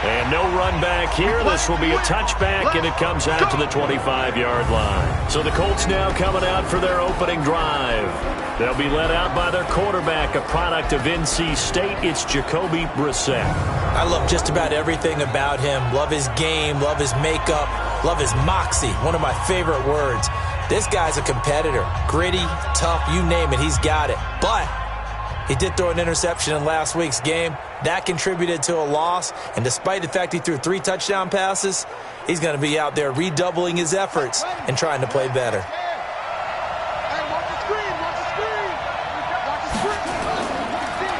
And no run back here. This will be a touchback, and it comes out to the 25-yard line. So the Colts now coming out for their opening drive. They'll be led out by their quarterback, a product of NC State. It's Jacoby Brissett. I love just about everything about him. Love his game, love his makeup, love his moxie. One of my favorite words. This guy's a competitor. Gritty, tough, you name it, he's got it. But he did throw an interception in last week's game. That contributed to a loss. And despite the fact he threw 3 touchdown passes, he's going to be out there redoubling his efforts and trying to play better.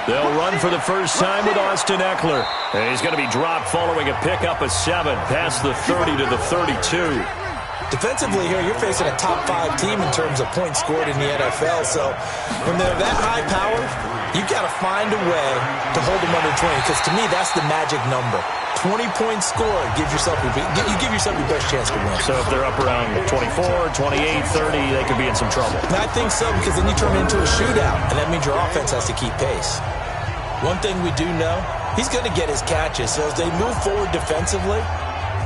They'll run for the first time with Austin Eckler. And he's going to be dropped following a pickup of 7 past the 30 to the 32. Defensively here, you're facing a top-5 team in terms of points scored in the NFL. So when they're that high power, you've got to find a way to hold them under 20. Because to me, that's the magic number. 20 points scored gives yourself you give yourself your best chance to win. So if they're up around 24, 28, 30, they could be in some trouble. And I think so, because then you turn it into a shootout, and that means your offense has to keep pace. One thing we do know, he's going to get his catches. So as they move forward defensively,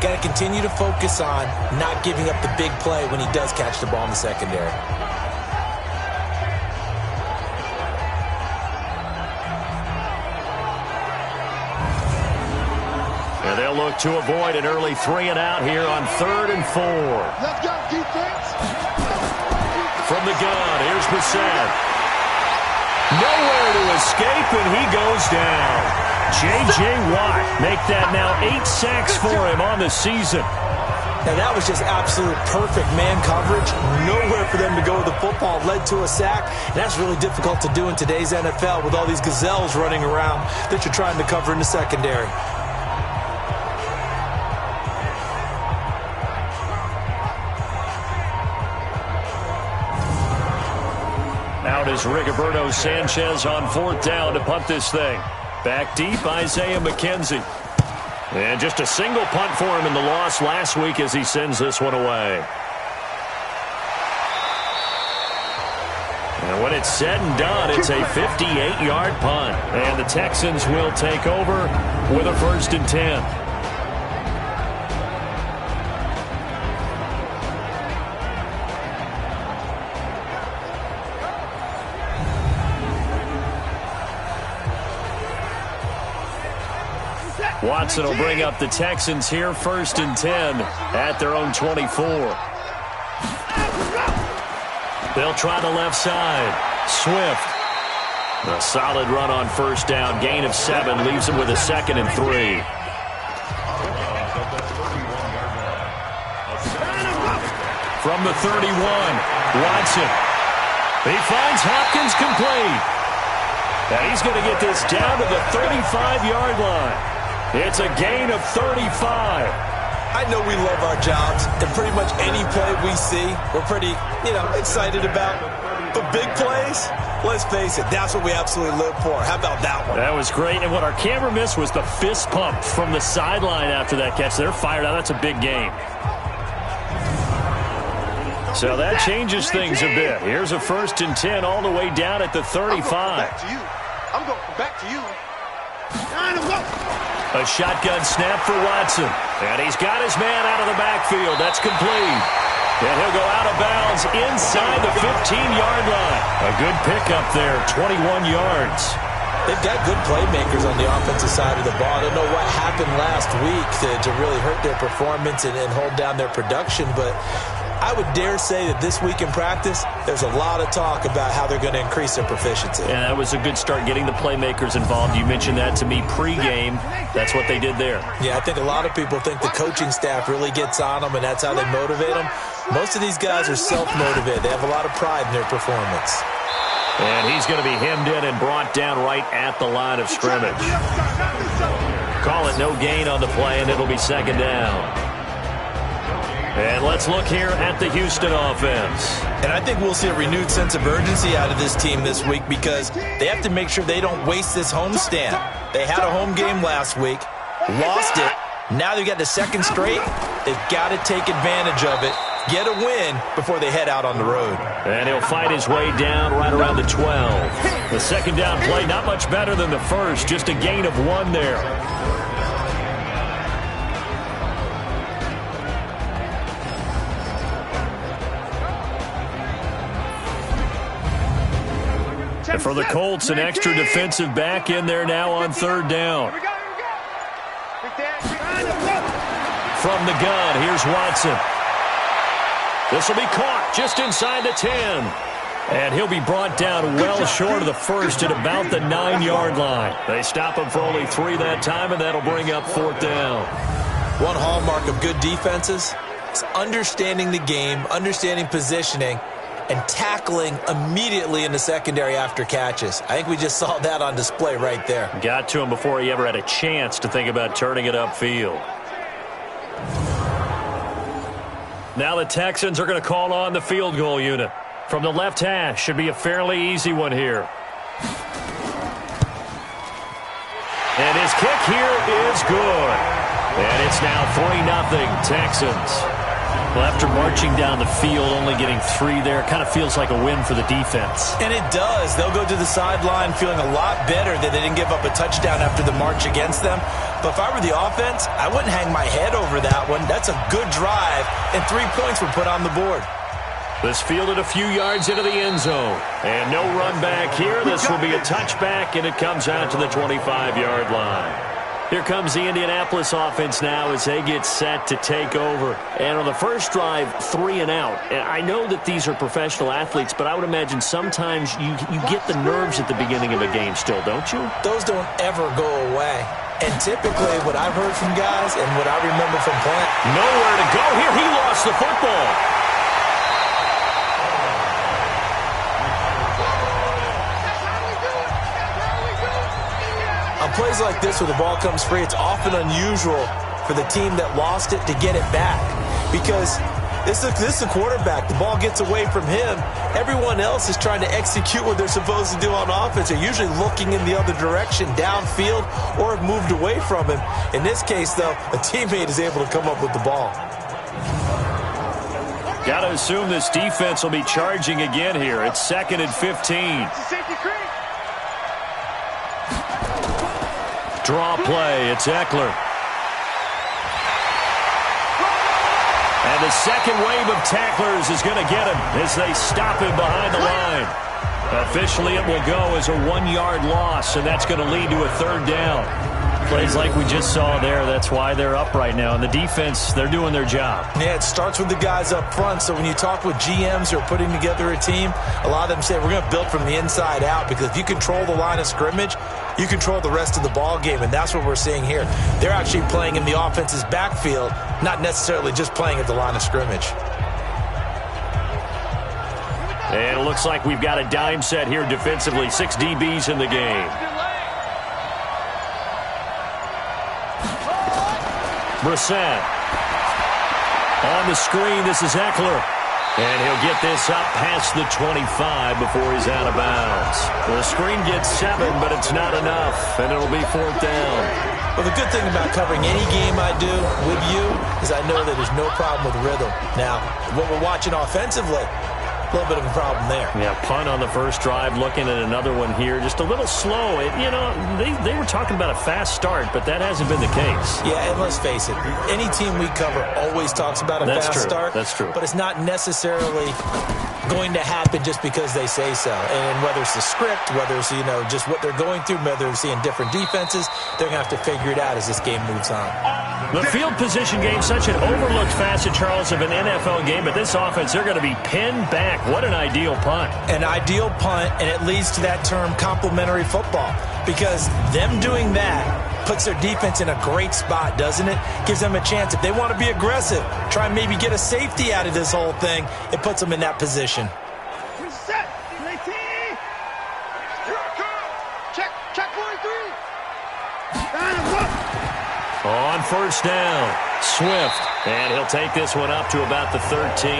got to continue to focus on not giving up the big play when he does catch the ball in the secondary. And they'll look to avoid an early 3-and-out here on 3rd and 4. Let's go, defense. From the gun, here's Brissett. Nowhere to escape, and he goes down. J.J. Watt make that now 8 sacks for him on the season. Now that was just absolute perfect man coverage. Nowhere for them to go with the football. Led to a sack. And that's really difficult to do in today's NFL with all these gazelles running around that you're trying to cover in the secondary. Out is Rigoberto Sanchez on 4th down to punt this thing. Back deep, Isaiah McKenzie. And just a single punt for him in the loss last week as he sends this one away. And when it's said and done, it's a 58-yard punt. And the Texans will take over with a 1st and 10. Watson will bring up the Texans here, 1st and 10 at their own 24. They'll try the left side. Swift. A solid run on 1st down. Gain of 7 leaves him with a 2nd and 3. From the 31, Watson. He finds Hopkins complete. And he's going to get this down to the 35-yard line. It's a gain of 35. I know we love our jobs, and pretty much any play we see, we're pretty, excited about. But big plays, let's face it, that's what we absolutely live for. How about that one? That was great. And what our camera missed was the fist pump from the sideline after that catch. They're fired out. That's a big game. So that changes things a bit. Here's a 1st and 10 all the way down at the 35. I'm going back to you. A shotgun snap for Watson. And he's got his man out of the backfield. That's complete. And he'll go out of bounds inside the 15-yard line. A good pickup there, 21 yards. They've got good playmakers on the offensive side of the ball. I don't know what happened last week to really hurt their performance and hold down their production, but I would dare say that this week in practice, there's a lot of talk about how they're going to increase their proficiency. Yeah, that was a good start, getting the playmakers involved. You mentioned that to me pregame. That's what they did there. Yeah, I think a lot of people think the coaching staff really gets on them, and that's how they motivate them. Most of these guys are self-motivated. They have a lot of pride in their performance. And he's going to be hemmed in and brought down right at the line of scrimmage. Call it no gain on the play, and it'll be 2nd down. And let's look here at the Houston offense. And I think we'll see a renewed sense of urgency out of this team this week because they have to make sure they don't waste this homestand. They had a home game last week, lost it. Now they've got the 2nd straight. They've got to take advantage of it, get a win before they head out on the road. And he'll fight his way down right around the 12. The 2nd down play, not much better than the first, just a gain of 1 there. For the Colts, an extra defensive back in there now on third down. From the gun, here's Watson. This will be caught just inside the 10. And he'll be brought down well short of the first at about the 9-yard line. They stop him for only 3 that time, and that'll bring up fourth down. One hallmark of good defenses is understanding the game, understanding positioning, and tackling immediately in the secondary after catches. I think we just saw that on display right there. Got to him before he ever had a chance to think about turning it upfield. Now the Texans are going to call on the field goal unit. From the left hash, should be a fairly easy one here. And his kick here is good. And it's now 3-0 Texans. Well, after marching down the field, only getting 3 there, kind of feels like a win for the defense. And it does. They'll go to the sideline feeling a lot better that they didn't give up a touchdown after the march against them. But if I were the offense, I wouldn't hang my head over that one. That's a good drive, and 3 points were put on the board. This fielded a few yards into the end zone. And no run back here. This will be a touchback, and it comes out to the 25-yard line. Here comes the Indianapolis offense now as they get set to take over. And on the first drive, 3 and out. And I know that these are professional athletes, but I would imagine sometimes you get the nerves at the beginning of a game still, don't you? Those don't ever go away. And typically what I've heard from guys and what I remember from playing. Nowhere to go here. He lost the football. On plays like this where the ball comes free, it's often unusual for the team that lost it to get it back. Because this is a quarterback. The ball gets away from him. Everyone else is trying to execute what they're supposed to do on offense. They're usually looking in the other direction, downfield, or have moved away from him. In this case, though, a teammate is able to come up with the ball. Got to assume this defense will be charging again here. It's 2nd and 15. Draw play. It's Eckler. And the second wave of tacklers is going to get him as they stop him behind the line. Officially, it will go as a 1-yard loss, and that's going to lead to a 3rd down. Plays like we just saw there, that's why they're up right now. And the defense, they're doing their job. Yeah, it starts with the guys up front. So when you talk with GMs who are putting together a team, a lot of them say we're going to build from the inside out, because if you control the line of scrimmage, you control the rest of the ball game, and that's what we're seeing here. They're actually playing in the offense's backfield, not necessarily just playing at the line of scrimmage. And it looks like we've got a dime set here defensively. 6 DBs in the game. Brissett. On the screen, this is Eckler. And he'll get this up past the 25 before he's out of bounds. The screen gets 7, but it's not enough, and it'll be 4th down. Well, the good thing about covering any game I do with you is I know that there's no problem with rhythm. Now, what we're watching offensively, a little bit of a problem there. Yeah, punt on the first drive, looking at another one here. Just a little slow. They were talking about a fast start, but that hasn't been the case. Yeah, and let's face it, any team we cover always talks about a fast start. That's true. But it's not necessarily going to happen just because they say so. And whether it's the script, whether it's, just what they're going through, whether they're seeing different defenses, they're going to have to figure it out as this game moves on. The field position game, such an overlooked facet, Charles, of an NFL game, but this offense, they're going to be pinned back. What an ideal punt. An ideal punt, and it leads to that term complementary football, because them doing that puts their defense in a great spot, doesn't it? Gives them a chance. If they want to be aggressive, try and maybe get a safety out of this whole thing, it puts them in that position. Reset. Check 43. On first down, Swift. And he'll take this one up to about the 13.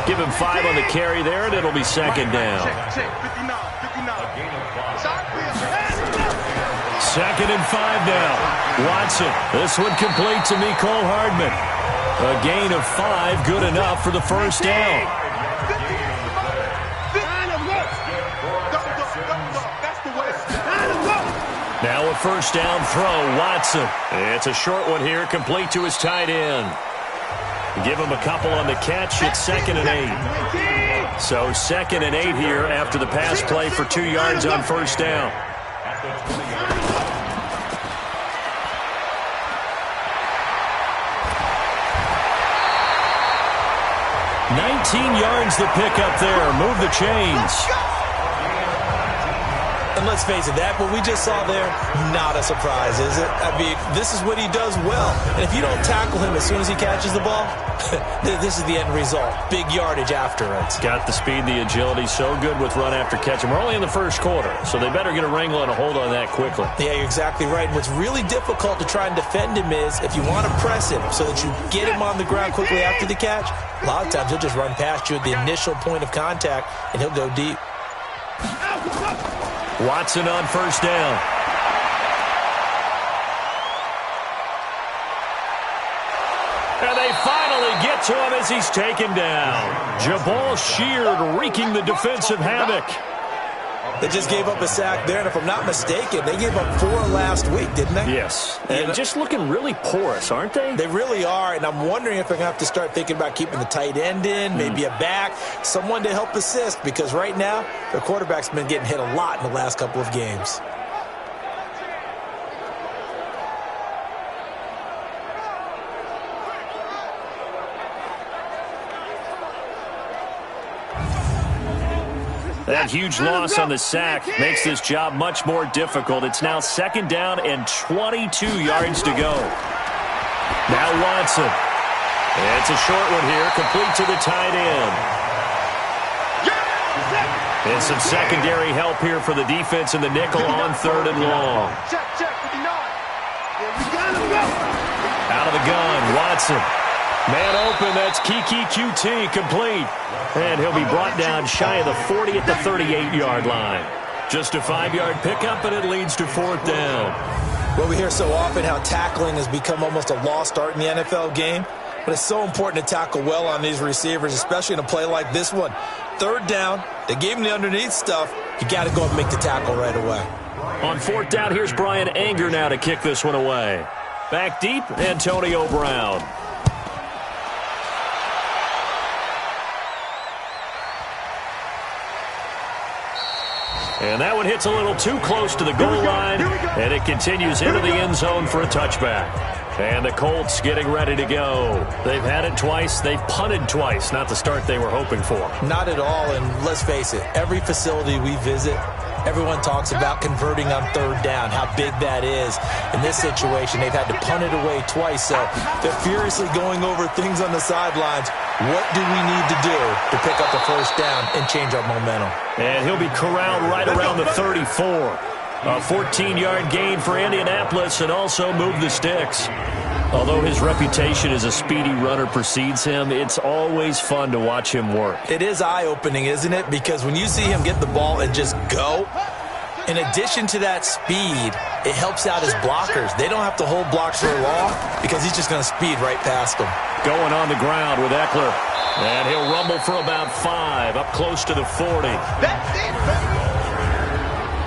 Give him 5 on the carry there, and it'll be 2nd down. 2nd and 5 now. Watson. This one complete to Mecole Hardman. A gain of 5, good enough for the first down. Now a first down throw, Watson. It's a short one here, complete to his tight end. Give him a couple on the catch. It's 2nd and 8. So 2nd and 8 here after the pass play for 2 yards on first down. yards the pickup there. Move the chains. And let's face it, that what we just saw there, not a surprise, is it? I mean, this is what he does well. And if you don't tackle him as soon as he catches the ball, this is the end result. Big yardage afterwards. Got the speed, the agility, so good with run after catch. And we're only in the first quarter, so they better get a wrangle and a hold on that quickly. Yeah, you're exactly right. And what's really difficult to try and defend him is if you want to press him so that you get him on the ground quickly after the catch, a lot of times he'll just run past you at the initial point of contact, and he'll go deep. Watson on first down. And they finally get to him as he's taken down. Jabal Sheard wreaking the defensive havoc. They just gave up a sack there, and if I'm not mistaken, they gave up 4 last week, didn't they? Yes, and just looking really porous, aren't they? They really are, and I'm wondering if they're going to have to start thinking about keeping the tight end in, maybe a back, someone to help assist, because right now, their quarterback's been getting hit a lot in the last couple of games. That huge loss on the sack makes this job much more difficult. It's now 2nd down and 22 yards to go. Now Watson. It's a short one here, complete to the tight end. And some secondary help here for the defense in the nickel on 3rd and long. Out of the gun, Watson. Man open, that's Kiki QT, complete. And he'll be brought down shy of the 40 at the 38-yard line. Just a 5-yard pickup, and it leads to 4th down. Well, we hear so often how tackling has become almost a lost art in the NFL game. But it's so important to tackle well on these receivers, especially in a play like this one. 3rd down, they gave him the underneath stuff. You got to go and make the tackle right away. On 4th down, here's Brian Anger now to kick this one away. Back deep, Antonio Brown. And that one hits a little too close to the goal line, and it continues into the end zone for a touchback. And the Colts getting ready to go. They've had it twice. They've punted twice. Not the start they were hoping for. Not at all, and let's face it, every facility we visit, everyone talks about converting on 3rd down, how big that is. In this situation, they've had to punt it away twice, so they're furiously going over things on the sidelines. What do we need to do to pick up the 1st down and change our momentum? And he'll be corralled right around the 34. A 14-yard gain for Indianapolis and also move the sticks. Although his reputation as a speedy runner precedes him, it's always fun to watch him work. It is eye-opening, isn't it? Because when you see him get the ball and just go, in addition to that speed, it helps out his blockers. They don't have to hold blocks for long because he's just going to speed right past them. Going on the ground with Eckler. And he'll rumble for about 5, up close to the 40.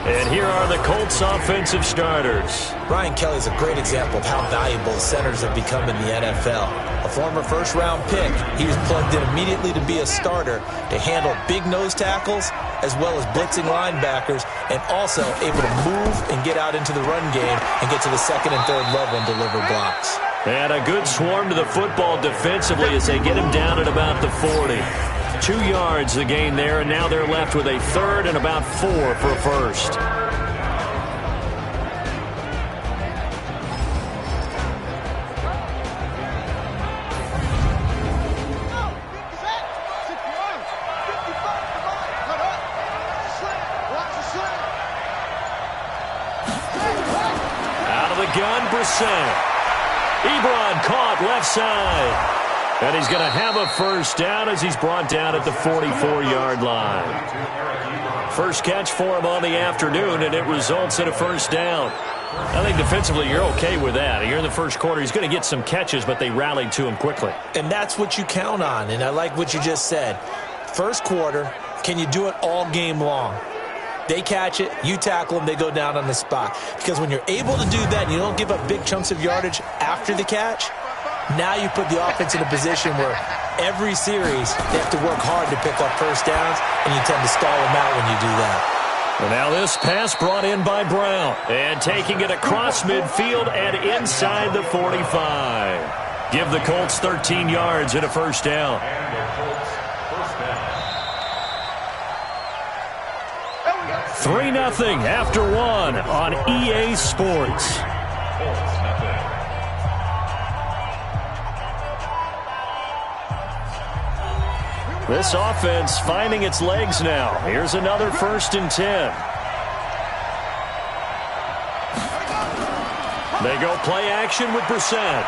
And here are the Colts offensive starters. Brian Kelly's a great example of how valuable centers have become in the NFL. A former first-round pick, he was plugged in immediately to be a starter to handle big nose tackles as well as blitzing linebackers, and also able to move and get out into the run game and get to the 2nd and 3rd level and deliver blocks. And a good swarm to the football defensively as they get him down at about the 40. 2 yards the gain there, and now they're left with a 3rd and about 4 for a first. Out of the gun, Brissett. Ebron caught left side. And he's going to have a 1st down as he's brought down at the 44-yard line. First catch for him on the afternoon, and it results in a 1st down. I think defensively you're okay with that. Here in the first quarter, he's going to get some catches, but they rallied to him quickly. And that's what you count on, and I like what you just said. First quarter, can you do it all game long? They catch it, you tackle them, they go down on the spot. Because when you're able to do that and you don't give up big chunks of yardage after the catch, now you put the offense in a position where every series, they have to work hard to pick up first downs, and you tend to stall them out when you do that. And now this pass brought in by Brown. And taking it across midfield and inside the 45. Give the Colts 13 yards and a first down. 3-0 after one on EA Sports. This offense finding its legs now. Here's another 1st and 10. They go play action with Brissett.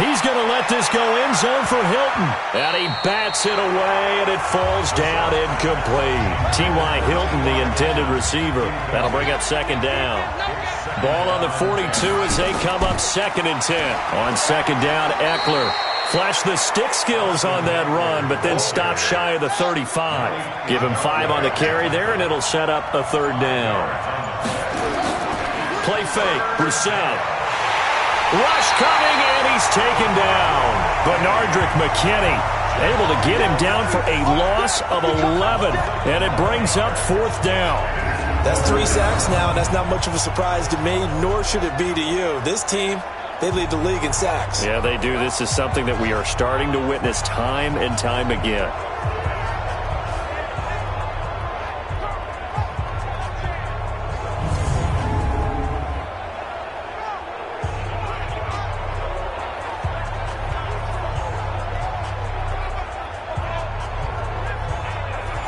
He's going to let this go end zone for Hilton. And he bats it away, and it falls down incomplete. T.Y. Hilton, the intended receiver. That'll bring up 2nd down. Ball on the 42 as they come up 2nd and 10. On 2nd down, Eckler. Flash the stick skills on that run, but then stop shy of the 35. Give him 5 on the carry there, and it'll set up a 3rd down. Play fake, Brissett. Rush coming, and he's taken down. Benardrick McKinney able to get him down for a loss of 11, and it brings up 4th down. That's 3 sacks now, and that's not much of a surprise to me, nor should it be to you. This team, they lead the league in sacks. Yeah, they do. This is something that we are starting to witness time and time again.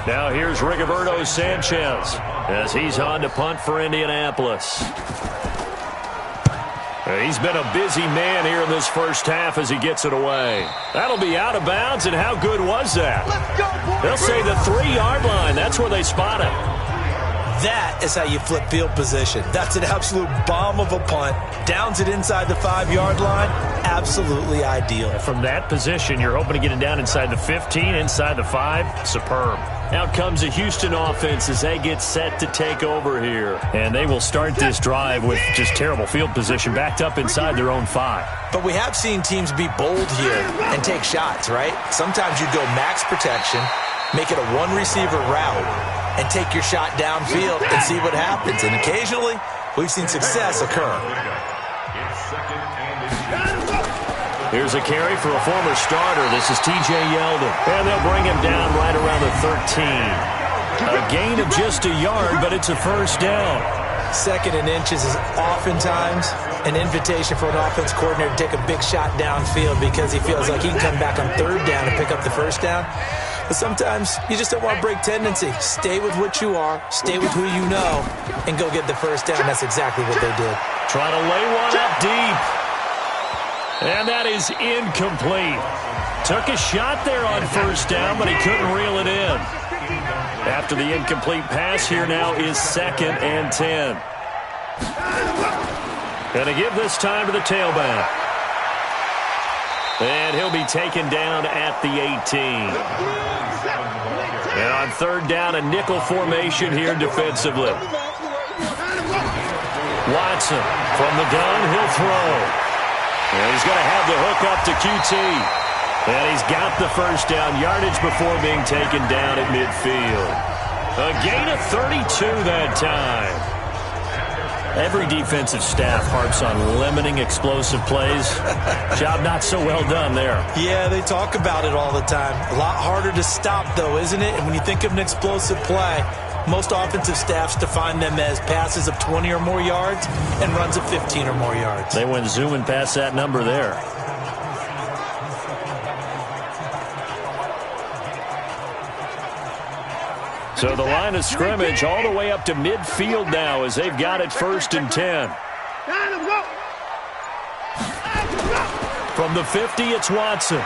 Now here's Rigoberto Sanchez as he's on to punt for Indianapolis. He's been a busy man here in this first half as he gets it away. That'll be out of bounds, and how good was that? They'll say the 3-yard line. That's where they spot it. That is how you flip field position. That's an absolute bomb of a punt. Downs it inside the 5-yard line. Absolutely ideal. From that position, you're hoping to get it down inside the 15, inside the 5. Superb. Out comes the Houston offense as they get set to take over here. And they will start this drive with just terrible field position backed up inside their own 5. But we have seen teams be bold here and take shots, right? Sometimes you go max protection, make it a 1-receiver route, and take your shot downfield and see what happens. And occasionally, we've seen success occur. Here's a carry for a former starter. This is T.J. Yeldon. And they'll bring him down right around the 13. A gain of just a yard, but it's a first down. 2nd and inches is oftentimes an invitation for an offense coordinator to take a big shot downfield because he feels like he can come back on 3rd down and pick up the first down. But sometimes you just don't want to break tendency. Stay with what you are, stay with who you know, and go get the first down. That's exactly what they did. Trying to lay one up deep. And that is incomplete. Took a shot there on first down, but he couldn't reel it in. After the incomplete pass, here now is 2nd and 10. Going to give this time to the tailback. And he'll be taken down at the 18. And on 3rd down, a nickel formation here defensively. Watson from the gun, he'll throw. And he's going to have the hook up to QT. And he's got the first down yardage before being taken down at midfield. A gain of 32 that time. Every defensive staff harps on limiting explosive plays. Job not so well done there. Yeah, they talk about it all the time. A lot harder to stop, though, isn't it? And when you think of an explosive play, most offensive staffs define them as passes of 20 or more yards and runs of 15 or more yards. They went zooming past that number there. So the line of scrimmage all the way up to midfield now as they've got it 1st and 10. From the 50, it's Watson.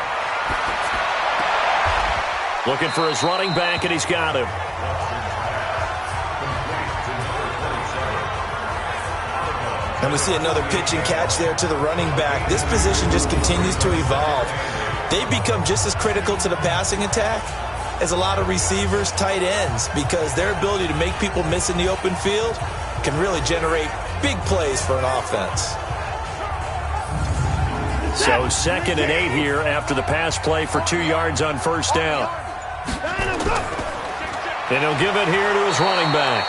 Looking for his running back, and he's got him. And we see another pitch and catch there to the running back. This position just continues to evolve. They become just as critical to the passing attack as a lot of receivers, tight ends, because their ability to make people miss in the open field can really generate big plays for an offense. So 2nd and 8 here after the pass play for 2 yards on first down. And he'll give it here to his running back.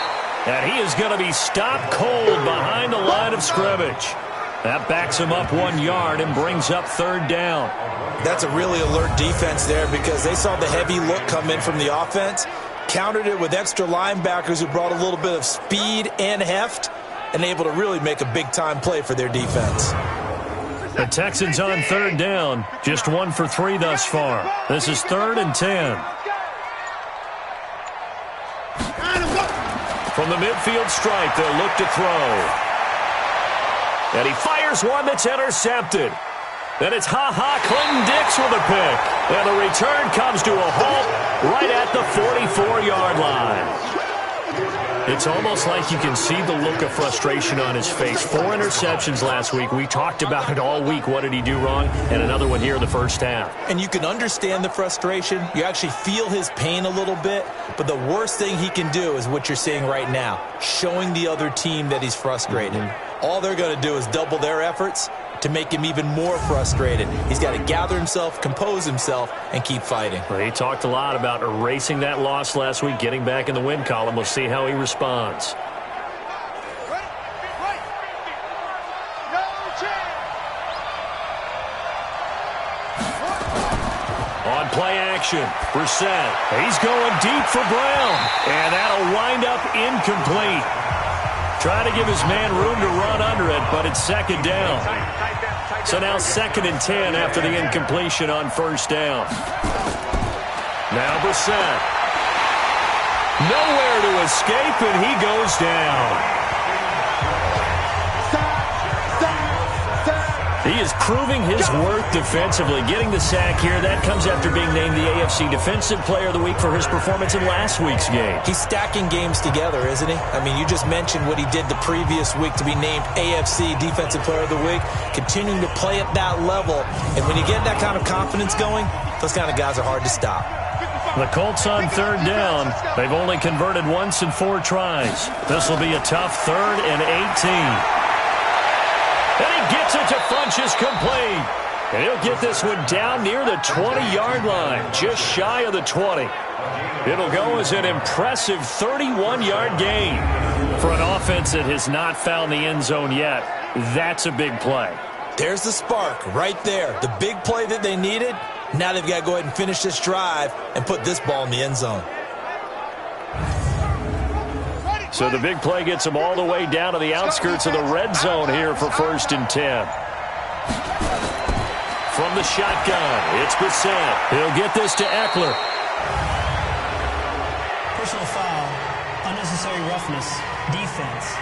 And he is going to be stopped cold behind the line of scrimmage. That backs him up 1 yard and brings up 3rd down. That's a really alert defense there because they saw the heavy look come in from the offense, countered it with extra linebackers who brought a little bit of speed and heft, and able to really make a big-time play for their defense. The Texans on 3rd down, just 1 for 3 thus far. This is 3rd and 10. From the midfield stripe, they'll look to throw. And he fires one that's intercepted. Then it's Clinton-Dix with a pick. And the return comes to a halt right at the 44-yard line. It's almost like you can see the look of frustration on his face. 4 interceptions last week. We talked about it all week. What did he do wrong? And another one here in the first half. And you can understand the frustration. You actually feel his pain a little bit. But the worst thing he can do is what you're seeing right now, showing the other team that he's frustrated. All they're going to do is double their efforts to make him even more frustrated. He's got to gather himself, compose himself, and keep fighting. Well, he talked a lot about erasing that loss last week, getting back in the win column. We'll see how he responds. On play action, Brissett. He's going deep for Brown, and that'll wind up incomplete. Trying to give his man room to run under it, but it's 2nd down. So now 2nd and 10 after the incompletion on first down. Now Brissett. Nowhere to escape, and he goes down. He is proving his worth defensively, getting the sack here. That comes after being named the AFC Defensive Player of the Week for his performance in last week's game. He's stacking games together, isn't he? I mean, you just mentioned what he did the previous week to be named AFC Defensive Player of the Week, continuing to play at that level. And when you get that kind of confidence going, those kind of guys are hard to stop. The Colts on 3rd down. They've only converted once in 4 tries. This will be a tough 3rd and 18. And he gets it to Funchess complete. And he'll get this one down near the 20-yard line, just shy of the 20. It'll go as an impressive 31-yard gain. For an offense that has not found the end zone yet, that's a big play. There's the spark right there. The big play that they needed. Now they've got to go ahead and finish this drive and put this ball in the end zone. So the big play gets them all the way down to the outskirts of the red zone here for 1st and 10. From the shotgun, it's Brissett. He'll get this to Eckler. Personal foul, unnecessary roughness, defense.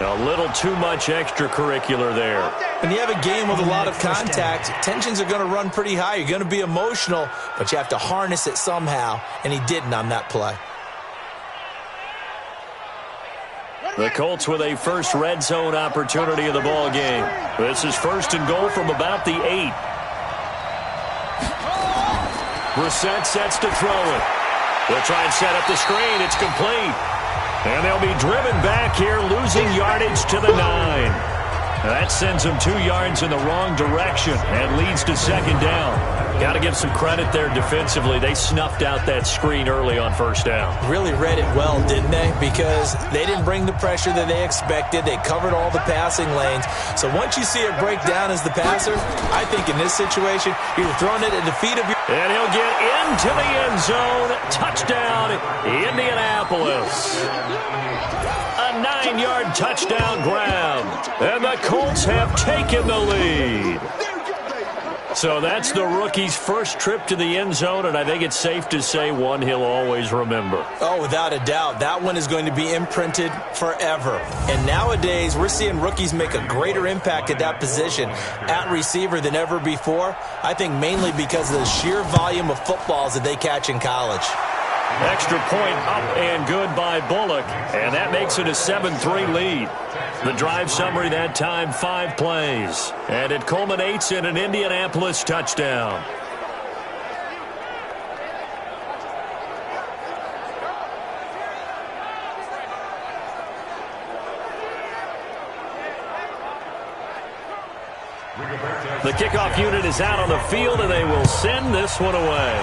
A little too much extracurricular there. When you have a game with a lot of contact, tensions are going to run pretty high. You're going to be emotional, but you have to harness it somehow, and he didn't on that play. The Colts with a first red zone opportunity of the ball game. This is 1st and goal from about the 8. Brissett sets to throw it. They'll try and set up the screen. It's complete. And they'll be driven back here, losing yardage to the 9. That sends them 2 yards in the wrong direction and leads to 2nd down. Got to give some credit there defensively. They snuffed out that screen early on first down. Really read it well, didn't they? Because they didn't bring the pressure that they expected. They covered all the passing lanes. So once you see it break down as the passer, I think in this situation, you're throwing it at the feet of your... And he'll get into the end zone. Touchdown, Indianapolis. A 9-yard touchdown grab. And the Colts have taken the lead. So that's the rookie's first trip to the end zone, and I think it's safe to say one he'll always remember. Oh, without a doubt. That one is going to be imprinted forever. And nowadays, we're seeing rookies make a greater impact at that position at receiver than ever before. I think mainly because of the sheer volume of footballs that they catch in college. Extra point up and good by Bullock, and that makes it a 7-3 lead. The drive summary that time, 5 plays, and it culminates in an Indianapolis touchdown. The kickoff unit is out on the field, and they will send this one away.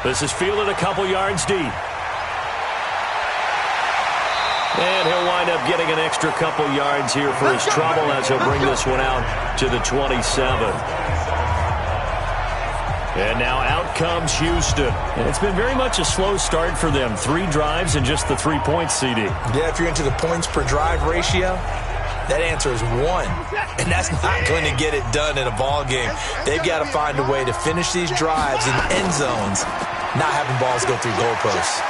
This is fielded a couple yards deep. And he'll wind up getting an extra couple yards here for his trouble as he'll bring this one out to the 27. And now out comes Houston. And it's been very much a slow start for them. 3 drives and just the 3 points, CD. Yeah, if you're into the points per drive ratio, that answer is 1. And that's not going to get it done in a ball game. They've got to find a way to finish these drives in end zones, not having balls go through goalposts.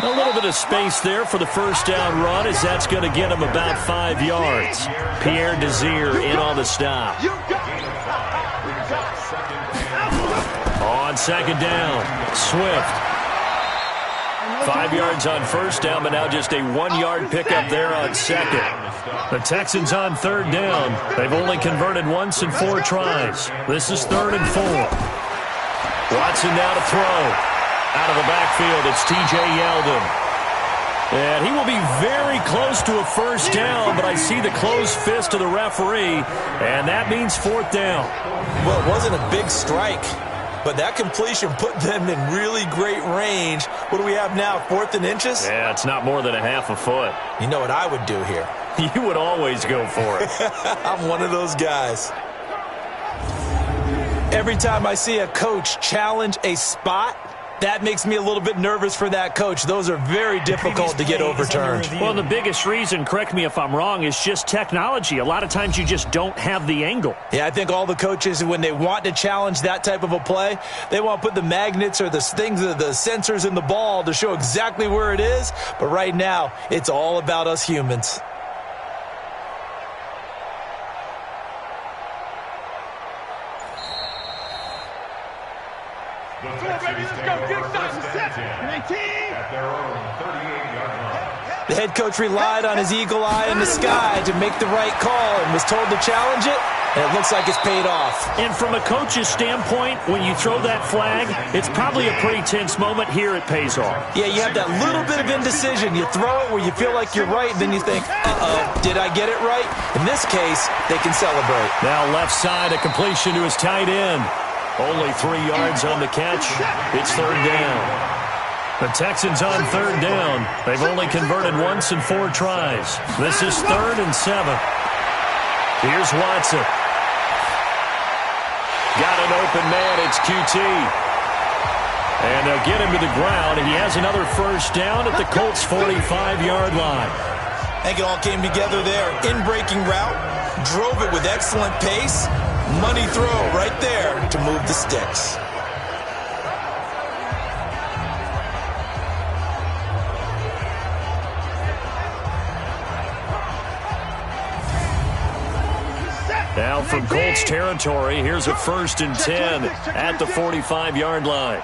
A little bit of space there for the first down run, as that's going to get him about 5 yards. Pierre Desir in on the stop. On second down, Swift. 5 yards on first down, but now just a 1-yard pickup there on second. The Texans on third down. They've only converted once in 4 tries. This is 3rd and 4. Watson now to throw. Out of the backfield, it's T.J. Yeldon. And he will be very close to a first down, but I see the closed fist of the referee, and that means 4th down. Well, it wasn't a big strike, but that completion put them in really great range. What do we have now, 4th and inches? Yeah, it's not more than a half a foot. You know what I would do here? You would always go for it. I'm one of those guys. Every time I see a coach challenge a spot, that makes me a little bit nervous for that coach. Those are very difficult to get overturned. Well, the biggest reason, correct me if I'm wrong, is just technology. A lot of times you just don't have the angle. Yeah, I think all the coaches, when they want to challenge that type of a play, they want to put the magnets or the things, the sensors in the ball to show exactly where it is. But right now, it's all about us humans. The head coach relied on his eagle eye in the sky to make the right call and was told to challenge it, and it looks like it's paid off. And from a coach's standpoint, when you throw that flag, it's probably a pretty tense moment. Here it pays off. Yeah, you have that little bit of indecision. You throw it where you feel like you're right, and then you think, uh-oh, did I get it right? In this case, they can celebrate. Now left side, a completion to his tight end. Only 3 yards on the catch. It's 3rd down. The Texans on 3rd down. They've only converted once in 4 tries. This is 3rd and 7. Here's Watson. Got an open man. It's QT. And they'll get him to the ground. He has another first down at the Colts' 45-yard line. I think it all came together there. In-breaking route. Drove it with excellent pace. Money throw right there to move the sticks. Now from Colts territory, here's a 1st and 10 at the 45-yard line.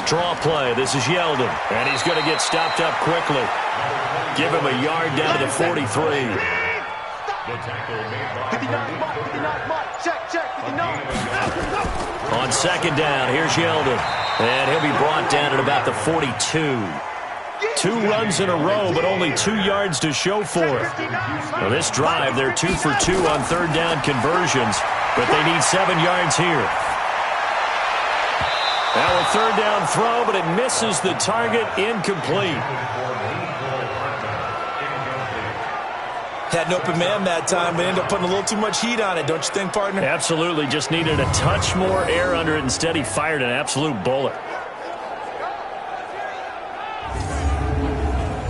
Draw play. This is Yeldon, and he's going to get stopped up quickly. Give him a yard down to the 43. On second down, here's Yeldon, and he'll be brought down at about the 42. 2 runs in a row, but only 2 yards to show for it. Now this drive, they're 2 for 2 on 3rd down conversions, but they need 7 yards here. Now a 3rd down throw, but it misses the target, incomplete. Had an open man that time, but ended up putting a little too much heat on it, don't you think, partner? Absolutely, just needed a touch more air under it. Instead, he fired an absolute bullet.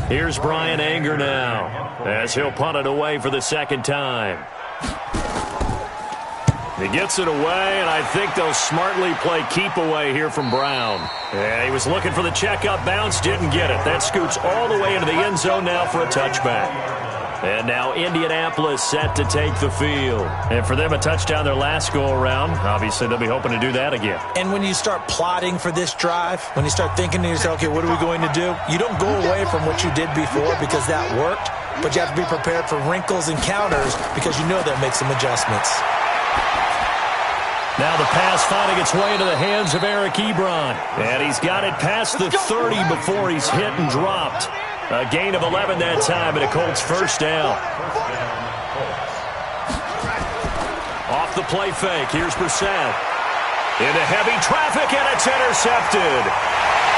Here's Brian Anger now, as he'll punt it away for the 2nd time. He gets it away, and I think they'll smartly play keep away here from Brown. Yeah, he was looking for the checkup bounce, didn't get it. That scoots all the way into the end zone now for a touchback. And now Indianapolis set to take the field. And for them, a touchdown their last go-around. Obviously, they'll be hoping to do that again. And when you start plotting for this drive, when you start thinking to yourself, okay, what are we going to do? You don't go away from what you did before because that worked, but you have to be prepared for wrinkles and counters because you know they'll make some adjustments. Now the pass finding its way into the hands of Eric Ebron. And he's got it past the 30 before he's hit and dropped. A gain of 11 that time, and a Colts first down. Off the play fake, here's Brissett. Into heavy traffic, and it's intercepted.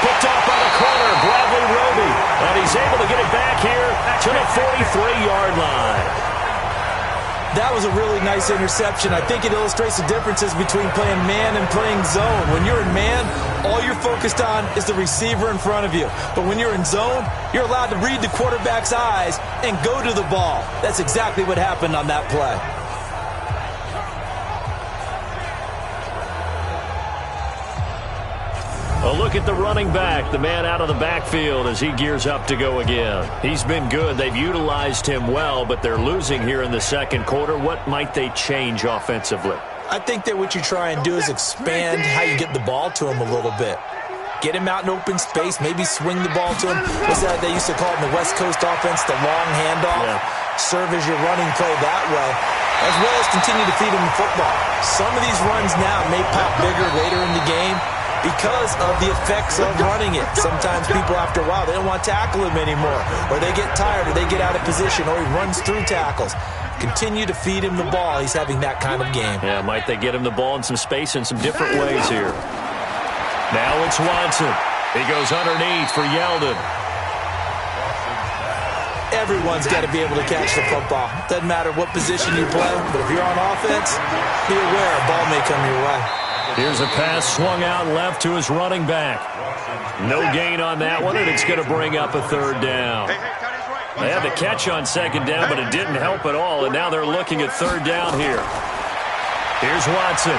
Picked off by the corner, Bradley Roby. And he's able to get it back here to the 43-yard line. That was a really nice interception. I think it illustrates the differences between playing man and playing zone. When you're in man, all you're focused on is the receiver in front of you. But when you're in zone, you're allowed to read the quarterback's eyes and go to the ball. That's exactly what happened on that play. A look at the running back, the man out of the backfield as he gears up to go again. He's been good. They've utilized him well, but they're losing here in the second quarter. What might they change offensively? I think that what you try and do is expand how you get the ball to him a little bit. Get him out in open space, maybe swing the ball to him. What's that they used to call it in the West Coast offense, the long handoff? Yeah. Serve as your running play that way, as well as continue to feed him the football. Some of these runs now may pop bigger later in the game because of the effects of running it. Sometimes people, after a while, they don't want to tackle him anymore, or they get tired, or they get out of position, or he runs through tackles. Continue to feed him the ball. He's having that kind of game. Yeah, might they get him the ball in some space in some different ways here. Now it's Watson. He goes underneath for Yeldon. Everyone's got to be able to catch the football. Doesn't matter what position you play, but if you're on offense, be aware a ball may come your way. Here's a pass swung out left to his running back. No gain on that one, and it's going to bring up a third down. They had the catch on second down, but it didn't help at all, and now they're looking at third down here. Here's Watson.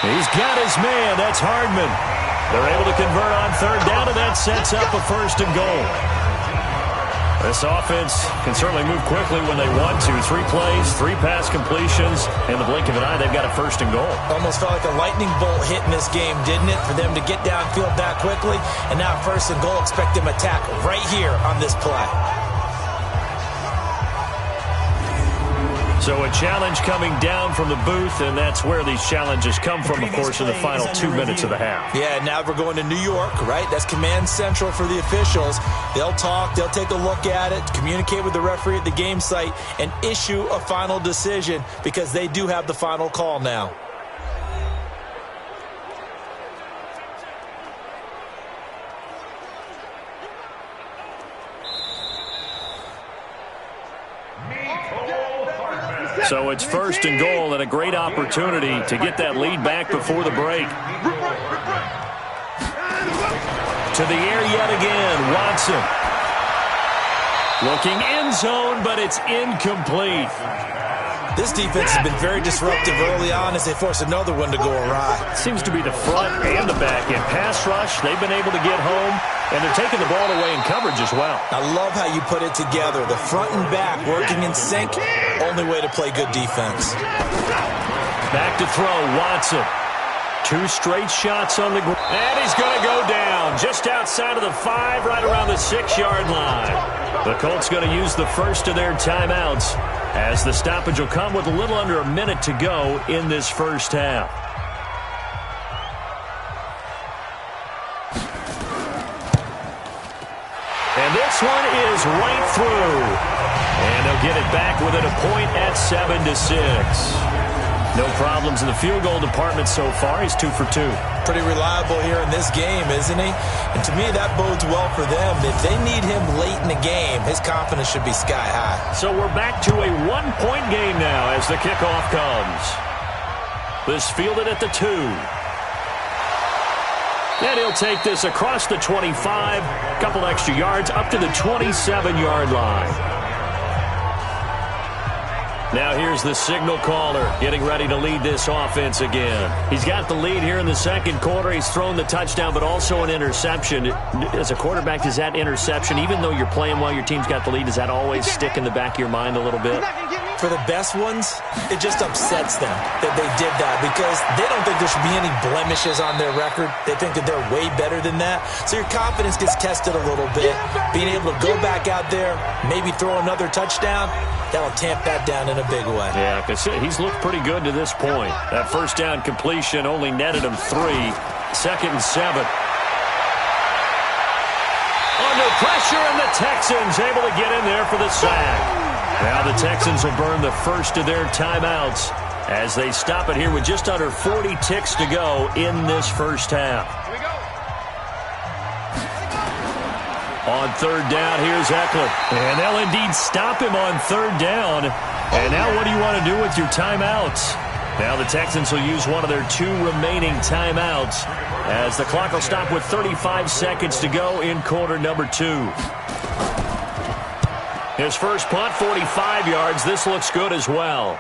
He's got his man. That's Hardman. They're able to convert on third down, and that sets up a first and goal. This offense can certainly move quickly when they want to. 3 plays, 3 pass completions. In the blink of an eye, they've got a first and goal. Almost felt like a lightning bolt hit in this game, didn't it? For them to get downfield that quickly. And now first and goal, expect them to attack right here on this play. So a challenge coming down from the booth, and that's where these challenges come from, of course, in the final 2 minutes of the half. Yeah, now we're going to New York, right? That's command central for the officials. They'll talk, they'll take a look at it, communicate with the referee at the game site, and issue a final decision because they do have the final call now. So it's first and goal and a great opportunity to get that lead back before the break. To the air yet again, Watson. Looking end zone, but it's incomplete. This defense has been very disruptive early on as they force another one to go awry. Seems to be the front and the back end. Pass rush, they've been able to get home, and they're taking the ball away in coverage as well. I love how you put it together. The front and back working in sync, only way to play good defense. Back to throw, Watson. 2 straight shots on the ground. And he's going to go down just outside of the 5, right around the 6-yard line. The Colts going to use the first of their timeouts as the stoppage will come with a little under a minute to go in this first half. And this one is right through. And they'll get it back within a point at 7-6. No problems in the field goal department so far. He's 2 for 2. Pretty reliable here in this game, isn't he? And to me, that bodes well for them. If they need him late in the game, his confidence should be sky high. So we're back to a 1-point game now as the kickoff comes. This fielded at the 2. And he'll take this across the 25, couple extra yards, up to the 27-yard line. Now here's the signal caller getting ready to lead this offense again. He's got the lead here in the second quarter. He's thrown the touchdown, but also an interception. As a quarterback, does that interception, even though you're playing well, your team's got the lead, does that always stick in the back of your mind a little bit? For the best ones, it just upsets them that they did that because they don't think there should be any blemishes on their record. They think that they're way better than that. So your confidence gets tested a little bit. Being able to go back out there, maybe throw another touchdown, that'll tamp that down in a big way. Yeah, because he's looked pretty good to this point. That first down completion only netted him 3. 2nd and 7. pressure, and the Texans able to get in there for the sack. Now the Texans will burn the first of their timeouts as they stop it here with just under 40 ticks to go in this first half. On third down, here's Eckler. And they'll indeed stop him on third down. And now what do you want to do with your timeouts? Now the Texans will use one of their 2 remaining timeouts as the clock will stop with 35 seconds to go in quarter number 2. His first punt, 45 yards. This looks good as well.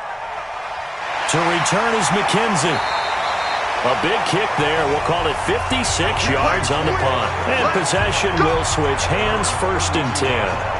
To return is McKenzie. A big kick there. We'll call it 56 yards on the punt. And possession will switch hands, 1st and 10.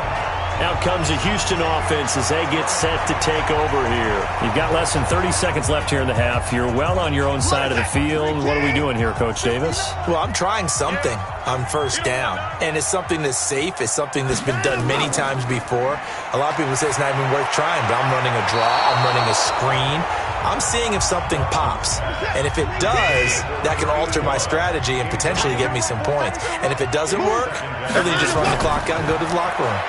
Out comes the Houston offense as they get set to take over here. You've got less than 30 seconds left here in the half. You're well on your own side of the field. What are we doing here, Coach Davis? Well, I'm trying something on first down. And it's something that's safe. It's something that's been done many times before. A lot of people say it's not even worth trying, but I'm running a draw. I'm running a screen. I'm seeing if something pops. And if it does, that can alter my strategy and potentially get me some points. And if it doesn't work, then you just run the clock out and go to the locker room.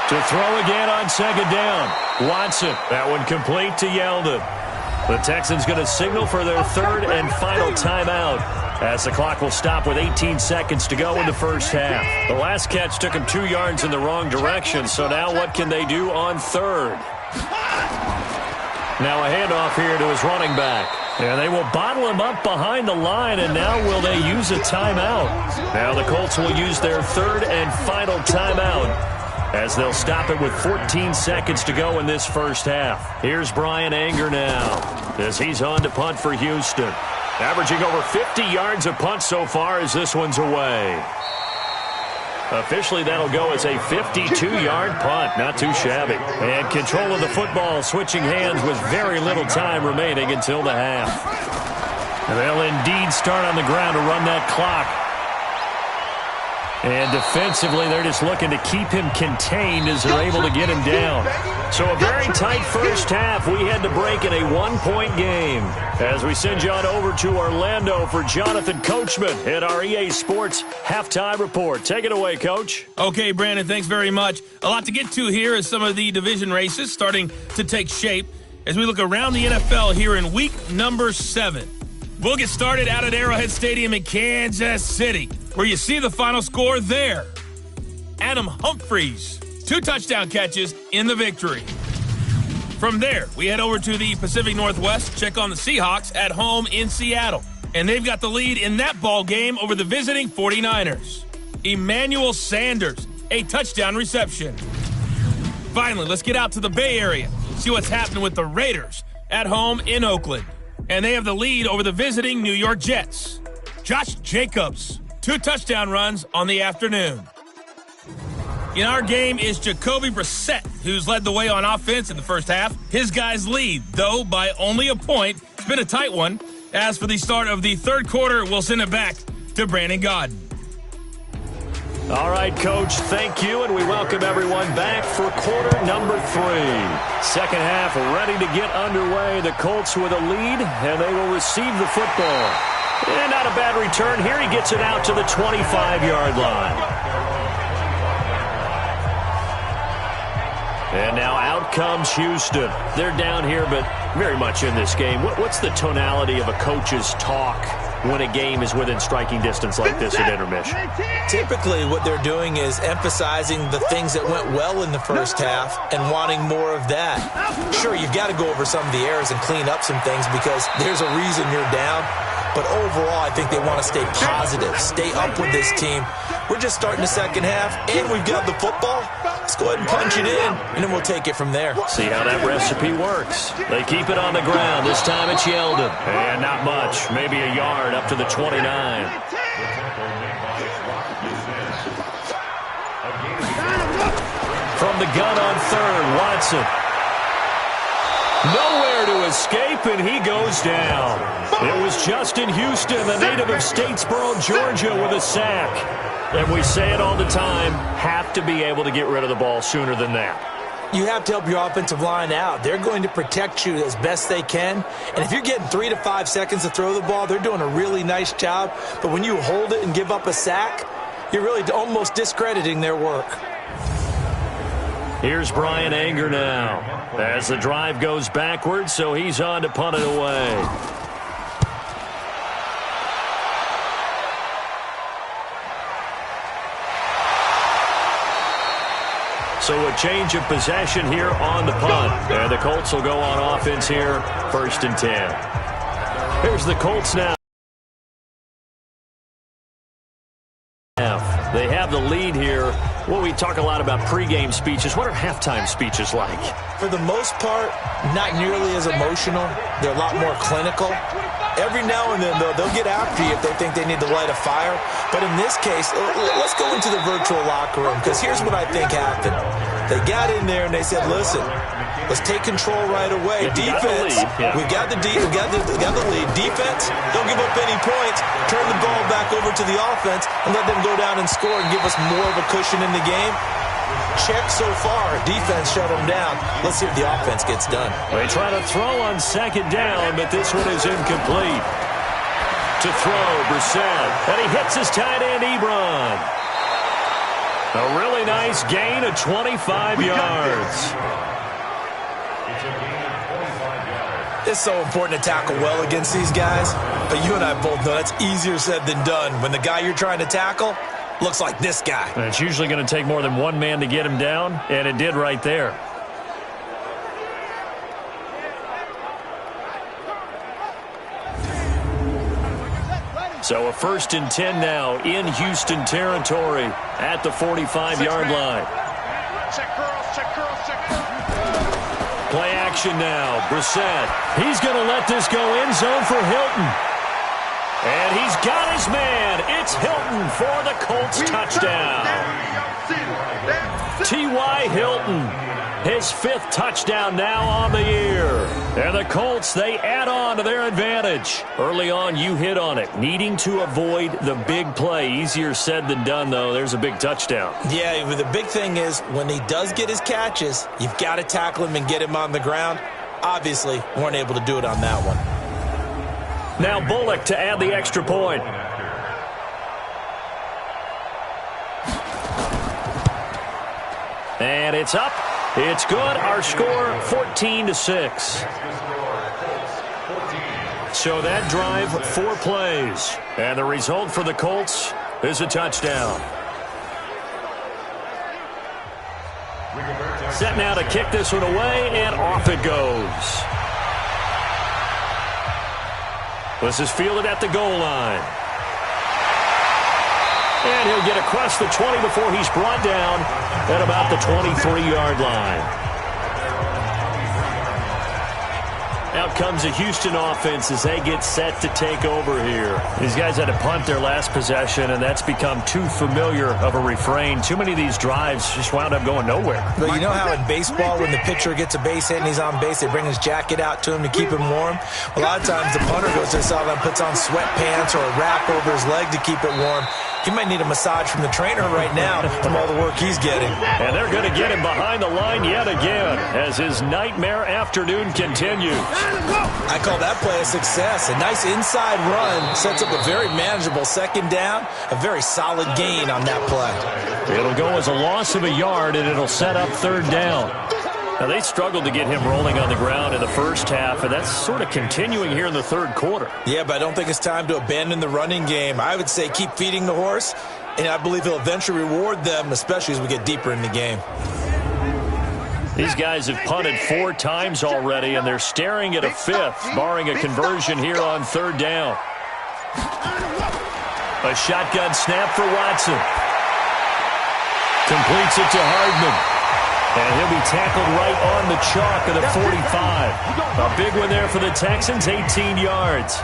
To throw again on second down. Watson. That one complete to Yeldon. The Texans going to signal for their 3rd and final timeout as the clock will stop with 18 seconds to go in the first half. The last catch took him 2 yards in the wrong direction, so now what can they do on third? Now a handoff here to his running back. And they will bottle him up behind the line, and now will they use a timeout? Now the Colts will use their 3rd and final timeout as they'll stop it with 14 seconds to go in this first half. Here's Brian Anger now as he's on to punt for Houston. Averaging over 50 yards a punt so far as this one's away. Officially, that'll go as a 52-yard punt. Not too shabby. And control of the football switching hands with very little time remaining until the half. And they'll indeed start on the ground to run that clock. And defensively, they're just looking to keep him contained as they're able to get him down. So a very tight first half. We had to break in a 1-point game. As we send you on over to Orlando for Jonathan Coachman at our EA Sports Halftime Report. Take it away, Coach. Okay, Brandon, thanks very much. A lot to get to here as some of the division races starting to take shape as we look around the NFL here in week number 7. We'll get started out at Arrowhead Stadium in Kansas City, where you see the final score there. Adam Humphries, 2 touchdown catches in the victory. From there, we head over to the Pacific Northwest, check on the Seahawks at home in Seattle. And they've got the lead in that ball game over the visiting 49ers. Emmanuel Sanders, a touchdown reception. Finally, let's get out to the Bay Area, see what's happening with the Raiders at home in Oakland. And they have the lead over the visiting New York Jets. Josh Jacobs, 2 touchdown runs on the afternoon. In our game is Jacoby Brissett, who's led the way on offense in the first half. His guys lead, though, by only a point. It's been a tight one. As for the start of the third quarter, we'll send it back to Brandon Gaudin. All right, Coach, thank you, and we welcome everyone back for quarter number 3. Second half ready to get underway. The Colts with a lead, and they will receive the football. And not a bad return here. He gets it out to the 25-yard line. And now out comes Houston. They're down here, but very much in this game. What's the tonality of a coach's talk when a game is within striking distance like this at intermission? Typically, what they're doing is emphasizing the things that went well in the first half and wanting more of that. Sure, you've got to go over some of the errors and clean up some things because there's a reason you're down. But overall, I think they want to stay positive, stay up with this team. We're just starting the second half, and we've got the football. Let's go ahead and punch it in, and then we'll take it from there. See how that recipe works. They keep it on the ground. This time it's Yeldon. And not much, maybe a yard up to the 29. From the gun on third, Watson. Nowhere to escape, and he goes down. It was Justin Houston, the native of Statesboro, Georgia, with a sack. And we say it all the time, have to be able to get rid of the ball sooner than that. You have to help your offensive line out. They're going to protect you as best they can. And if you're getting 3 to 5 seconds to throw the ball, they're doing a really nice job. But when you hold it and give up a sack, you're really almost discrediting their work. Here's Brian Anger now as the drive goes backwards, so he's on to punt it away. So a change of possession here on the punt. And the Colts will go on offense here, 1st and 10. Here's the Colts now. They have the lead here. Well, we talk a lot about pregame speeches. What are halftime speeches like? For the most part, not nearly as emotional. They're a lot more clinical. Every now and then, though, they'll get after you if they think they need to light a fire. But in this case, let's go into the virtual locker room, because here's what I think happened. They got in there and they said, listen, let's take control right away. Defense, we got the lead. Defense, don't give up any points. Turn the ball back over to the offense and let them go down and score and give us more of a cushion in the game. Check so far. Defense shut them down. Let's see if the offense gets done. They try to throw on 2nd down, but this one is incomplete. To throw, Brissett. And he hits his tight end, Ebron. A really nice gain of 25 yards. It's so important to tackle well against these guys, but you and I both know that's easier said than done when the guy you're trying to tackle looks like this guy. And it's usually going to take more than one man to get him down, and it did right there. So a 1st and 10 now in Houston territory at the 45-yard line. Check girls, check girls, check girls. Play action now. Brissett. He's going to let this go end zone for Hilton. And he's got his man. It's Hilton for the Colts touchdown. T.Y. Hilton, his 5th touchdown now on the year. And the Colts, they add on to their advantage. Early on, you hit on it. Needing to avoid the big play. Easier said than done, though. There's a big touchdown. Yeah, the big thing is when he does get his catches, you've got to tackle him and get him on the ground. Obviously, weren't able to do it on that one. Now Bullock to add the extra point. And it's up. It's good. Our score, 14-6. So that drive, 4 plays. And the result for the Colts is a touchdown. Set now to kick this one away, and off it goes. This is fielded at the goal line. And he'll get across the 20 before he's brought down at about the 23-yard line. Out comes the Houston offense as they get set to take over here. These guys had to punt their last possession, and that's become too familiar of a refrain. Too many of these drives just wound up going nowhere. But you know how in baseball, when the pitcher gets a base hit and he's on base, they bring his jacket out to him to keep him warm? A lot of times the punter goes to the sideline, puts on sweatpants or a wrap over his leg to keep it warm. He might need a massage from the trainer right now from all the work he's getting. And they're going to get him behind the line yet again as his nightmare afternoon continues. I call that play a success. A nice inside run sets up a very manageable 2nd down, a very solid gain on that play. It'll go as a loss of a yard, and it'll set up 3rd down. Now, they struggled to get him rolling on the ground in the first half, and that's sort of continuing here in the 3rd quarter. Yeah, but I don't think it's time to abandon the running game. I would say keep feeding the horse, and I believe he'll eventually reward them, especially as we get deeper in the game. These guys have punted 4 times already, and they're staring at a 5th, barring a conversion here on 3rd down. A shotgun snap for Watson. Completes it to Hardman. And he'll be tackled right on the chalk of the 45. A big one there for the Texans, 18 yards.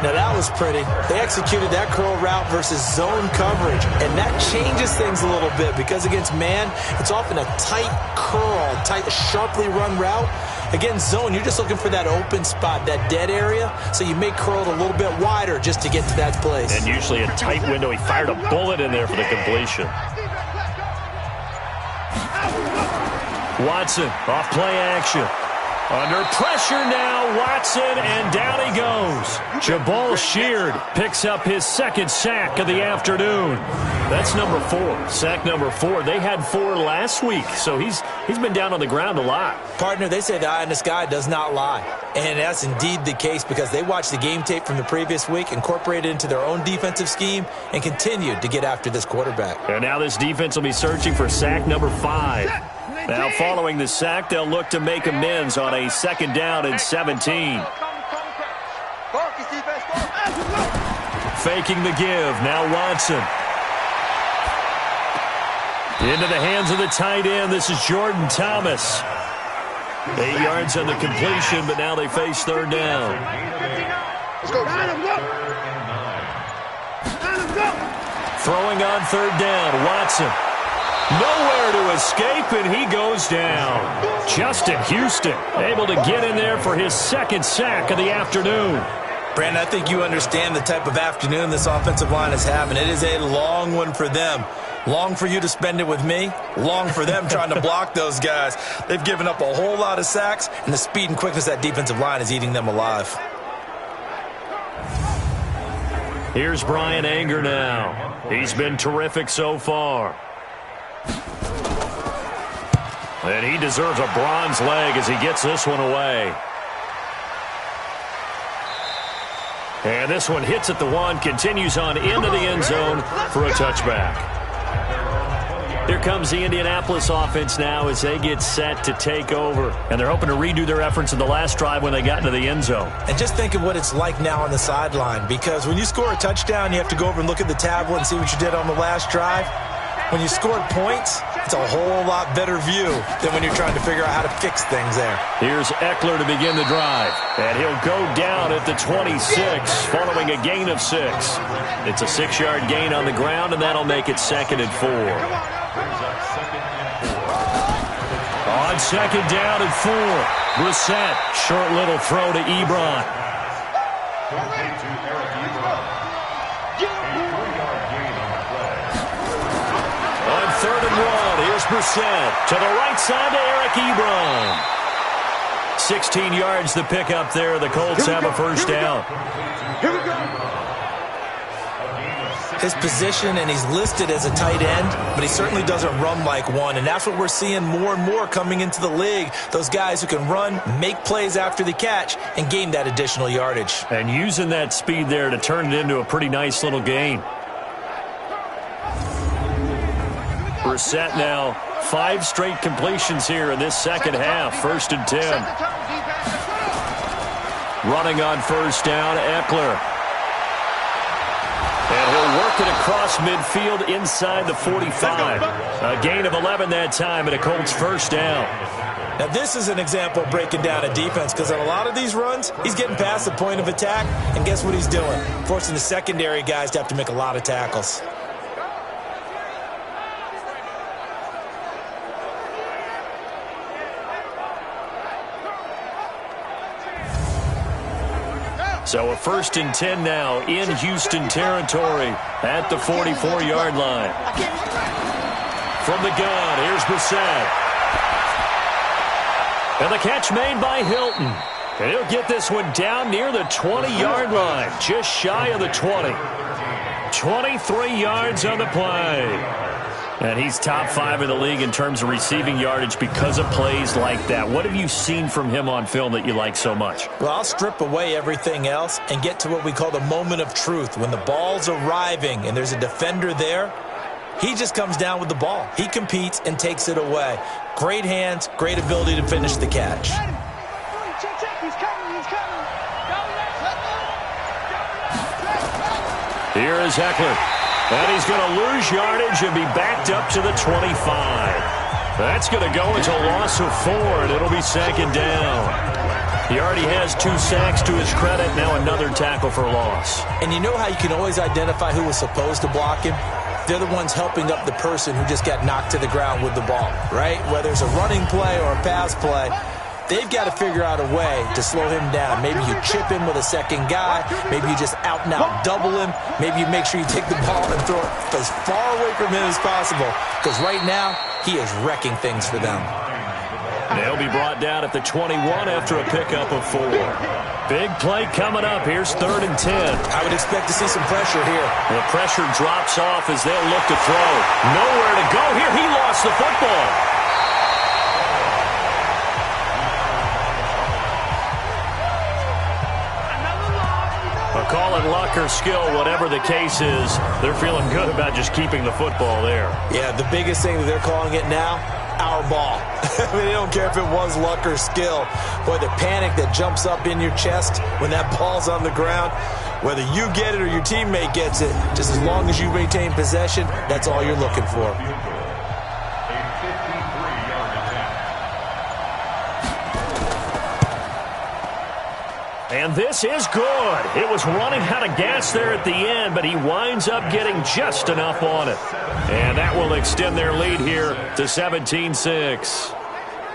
Now that was pretty. They executed that curl route versus zone coverage, and that changes things a little bit because against man, it's often a tight curl, tight, sharply run route. Against zone, you're just looking for that open spot, that dead area, so you may curl it a little bit wider just to get to that place. And usually a tight window. He fired a bullet in there for the completion. Watson off play action. Under pressure now, Watson, and down he goes. Jabal Sheard picks up his second sack of the afternoon. That's number 4, sack number 4. They had 4 last week, so he's been down on the ground a lot. Partner, they say the eye in the sky does not lie. And that's indeed the case because they watched the game tape from the previous week, incorporated it into their own defensive scheme, and continued to get after this quarterback. And now this defense will be searching for sack number 5. Now, following the sack, they'll look to make amends on a 2nd down and 17. Faking the give. Now Watson. Into the hands of the tight end. This is Jordan Thomas. 8 yards on the completion, but now they face 3rd down. Throwing on 3rd down, Watson. Nowhere to escape, and he goes down. Justin Houston able to get in there for his 2nd sack of the afternoon. Brandon, I think you understand the type of afternoon this offensive line is having. It is a long one for them. Long for you to spend it with me. Long for them trying to block those guys. They've given up a whole lot of sacks, and the speed and quickness of that defensive line is eating them alive. Here's Brian Anger now. He's been terrific so far. And he deserves a bronze leg as he gets this one away. And this one hits at the 1, continues on into the end zone for a touchback. Here comes the Indianapolis offense now as they get set to take over. And they're hoping to redo their efforts in the last drive when they got into the end zone. And just think of what it's like now on the sideline, because when you score a touchdown, you have to go over and look at the tablet and see what you did on the last drive. When you scored points, it's a whole lot better view than when you're trying to figure out how to fix things there. Here's Eckler to begin the drive. And he'll go down at the 26 following a gain of 6. It's a 6-yard gain on the ground, and that'll make it 2nd and 4. On 2nd down and 4, Brissett, short little throw to Ebron. On 3rd and 1, here's Brissett to the right side to Eric Ebron. 16 yards to pick up there. The Colts have a 1st down. His position, and he's listed as a tight end, but he certainly doesn't run like one, and that's what we're seeing more and more coming into the league. Those guys who can run, make plays after the catch, and gain that additional yardage. And using that speed there to turn it into a pretty nice little gain. Brissett now, 5 straight completions here in this 2nd half. 1st and 10. Running on 1st down, Eckler. And he'll work it across midfield inside the 45. A gain of 11 that time, and a Colts 1st down. Now, this is an example of breaking down a defense, because on a lot of these runs, he's getting past the point of attack, and guess what he's doing? Forcing the secondary guys to have to make a lot of tackles. So a 1st and 10 now in Houston territory at the 44-yard line. From the gun, here's Brissett. And the catch made by Hilton. And he'll get this one down near the 20-yard line, just shy of the 20. 23 yards on the play. And he's top 5 in the league in terms of receiving yardage because of plays like that. What have you seen from him on film that you like so much? Well, I'll strip away everything else and get to what we call the moment of truth. When the ball's arriving and there's a defender there, he just comes down with the ball. He competes and takes it away. Great hands, great ability to finish the catch. Here is Eckler. And he's going to lose yardage and be backed up to the 25. That's going to go into a loss of 4, and it'll be 2nd down. He already has 2 sacks to his credit, now another tackle for loss. And you know how you can always identify who was supposed to block him? They're the ones helping up the person who just got knocked to the ground with the ball, right? Whether it's a running play or a pass play, they've got to figure out a way to slow him down. Maybe you chip him with a second guy. Maybe you just out and out double him. Maybe you make sure you take the ball and throw it as far away from him as possible. Because right now, he is wrecking things for them. They'll be brought down at the 21 after a pickup of 4. Big play coming up. Here's 3rd and 10. I would expect to see some pressure here. The pressure drops off as they'll look to throw. Nowhere to go here. He lost the football. A call it luck or skill, whatever the case is, they're feeling good about just keeping the football there. Yeah, the biggest thing that they're calling it now, our ball. I mean, they don't care if it was luck or skill. Boy, the panic that jumps up in your chest when that ball's on the ground, whether you get it or your teammate gets it, just as long as you maintain possession, that's all you're looking for. And this is good. It was running out of gas there at the end, but he winds up getting just enough on it. And that will extend their lead here to 17-6.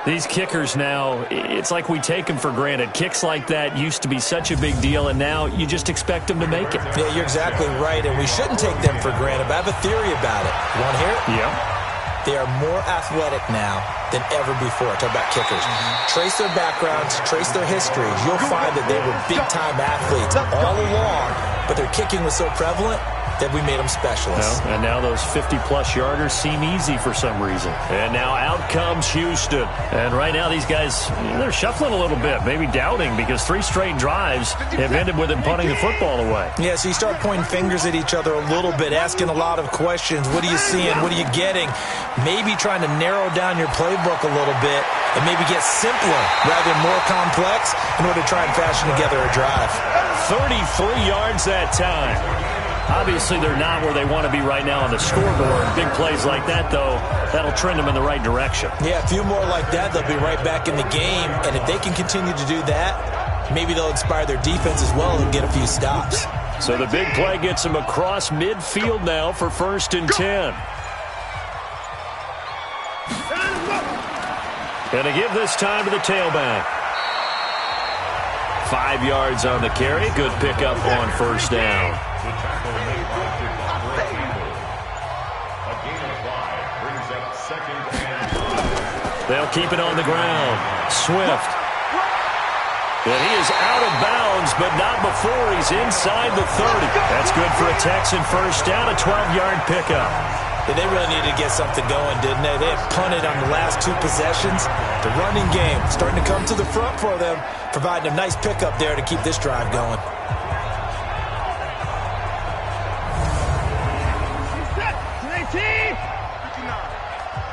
These kickers now, it's like we take them for granted. Kicks like that used to be such a big deal, and now you just expect them to make it. Yeah, you're exactly right, and we shouldn't take them for granted, but I have a theory about it. You want to hear it? Yeah. They are more athletic now than ever before. Talk about kickers. Trace their backgrounds, trace their histories. You'll find that they were big-time athletes all along, but their kicking was so prevalent that we made them specialists. And now those 50-plus yarders seem easy for some reason. And now out comes Houston. And right now these guys, they're shuffling a little bit, maybe doubting, because 3 straight drives have ended with them punting the football away. Yeah, so you start pointing fingers at each other a little bit, asking a lot of questions. What are you seeing? What are you getting? Maybe trying to narrow down your playbook a little bit and maybe get simpler rather than more complex in order to try and fashion together a drive. 33 yards that time. Obviously, they're not where they want to be right now on the scoreboard. Big plays like that, though, that'll trend them in the right direction. Yeah, a few more like that, they'll be right back in the game. And if they can continue to do that, maybe they'll inspire their defense as well and get a few stops. So the big play gets them across midfield now for 1st and 10. And to give this time to the tailback. 5 yards on the carry. Good pickup on 1st down. They'll keep it on the ground. Swift. And he is out of bounds, but not before he's inside the 30. That's good for a Texan 1st down, a 12-yard pickup. Yeah, they really needed to get something going, didn't they? They had punted on the last 2 possessions. The running game starting to come to the front for them, providing a nice pickup there to keep this drive going.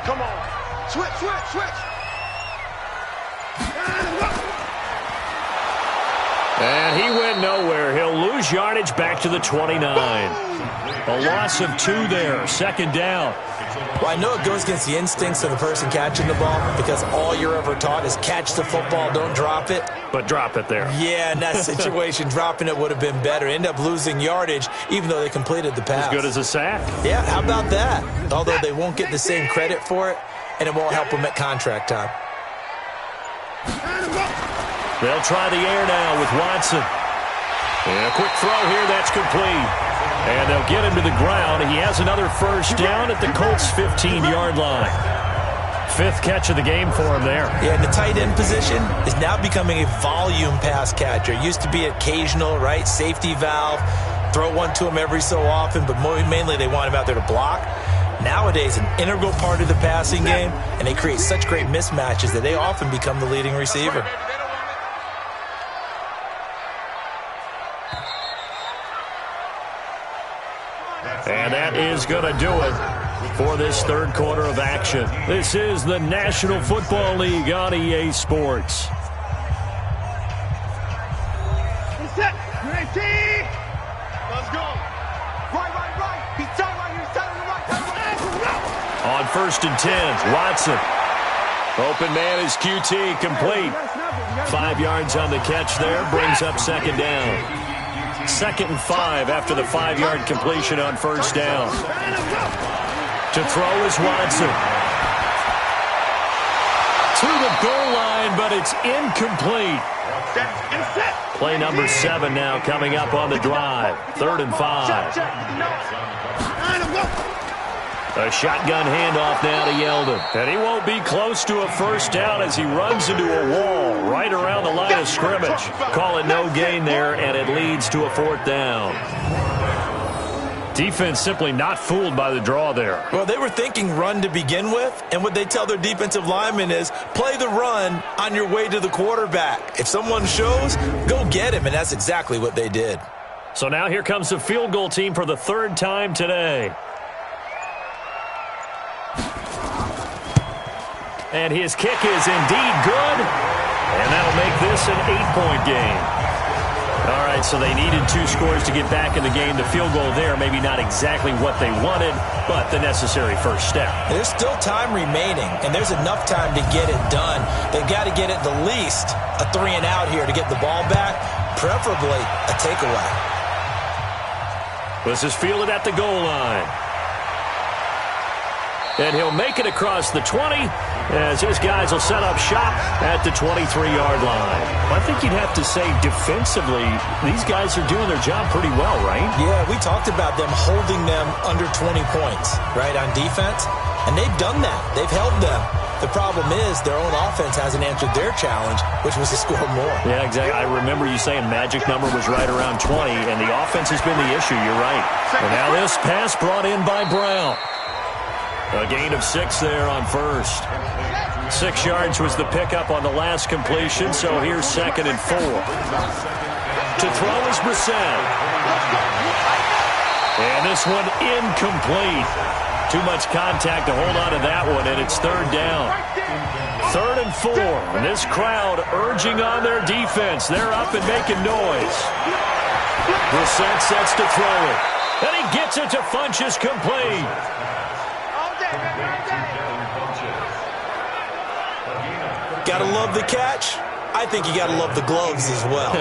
Come on. Switch. And he went nowhere. He'll lose yardage back to the 29. A loss of 2 there. 2nd down. Well, I know it goes against the instincts of the person catching the ball because all you're ever taught is catch the football, don't drop it. But drop it there. Yeah, in that situation, dropping it would have been better. End up losing yardage even though they completed the pass. As good as a sack. Yeah, how about that? Although they won't get the same credit for it, and it won't help them at contract time. They'll try the air now with Watson. And a quick throw here, that's complete. And they'll get him to the ground. He has another 1st down at the Colts' 15-yard line. 5th catch of the game for him there. Yeah, and the tight end position is now becoming a volume pass catcher. It used to be occasional, right? Safety valve. Throw one to him every so often, but mainly they want him out there to block. Nowadays, an integral part of the passing game, and they create such great mismatches that they often become the leading receiver. And that is going to do it for this 3rd quarter of action. This is the National Football League on EA Sports. Let's go. Right. He's tight right here. He's tight on the right. On 1st and 10, Watson. Open man is QT, complete. 5 yards on the catch there, brings up 2nd down. 2nd and 5 after the 5-yard completion on 1st down. To throw is Watson. To the goal line, but it's incomplete. Play number 7 now coming up on the drive. 3rd and 5. A shotgun handoff now to Yeldon. And he won't be close to a first down as he runs into a wall right around the line of scrimmage. Call it no gain there, and it leads to a fourth down. Defense simply not fooled by the draw there. Well, they were thinking run to begin with, and what they tell their defensive linemen is play the run on your way to the quarterback. If someone shows, go get him, and that's exactly what they did. So now here comes the field goal team for the third time today. And his kick is indeed good. And that'll make this an 8-point game. All right, so they needed 2 scores to get back in the game. The field goal there, maybe not exactly what they wanted, but the necessary first step. There's still time remaining, and there's enough time to get it done. They've got to get at the least a 3-and-out here to get the ball back, preferably a takeaway. This is fielded at the goal line. And he'll make it across the 20 as his guys will set up shop at the 23-yard line. I think you'd have to say defensively, these guys are doing their job pretty well, right? Yeah, we talked about them holding them under 20 points, right, on defense. And they've done that. They've held them. The problem is their own offense hasn't answered their challenge, which was to score more. Yeah, exactly. I remember you saying magic number was right around 20, and the offense has been the issue. You're right. And now this pass brought in by Brown. A gain of 6 there on first. 6 yards was the pickup on the last completion, so here's 2nd and 4. To throw is Brissett. And this one incomplete. Too much contact to hold on to that one, and it's 3rd down. 3rd and 4. And this crowd urging on their defense. They're up and making noise. Brissett sets to throw it. And he gets it to Funchess complete. Gotta love the catch. I think you gotta love the gloves as well.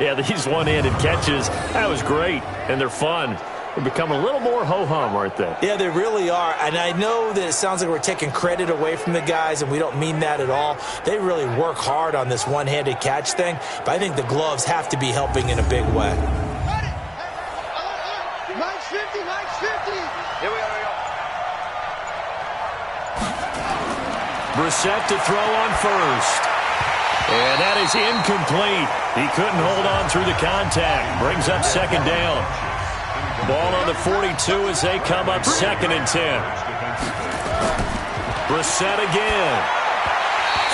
Yeah, these one-handed catches, that was great, and they're fun. They're becoming a little more ho-hum, aren't they? Yeah, they really are. And I know that it sounds like we're taking credit away from the guys, and we don't mean that at all. They really work hard on this one-handed catch thing, but I think the gloves have to be helping in a big way. Nice 50, nice 50. Here we go. Brissett to throw on first. And that is incomplete. He couldn't hold on through the contact. Brings up 2nd down. Ball on the 42 as they come up 2nd and 10. Brissett again.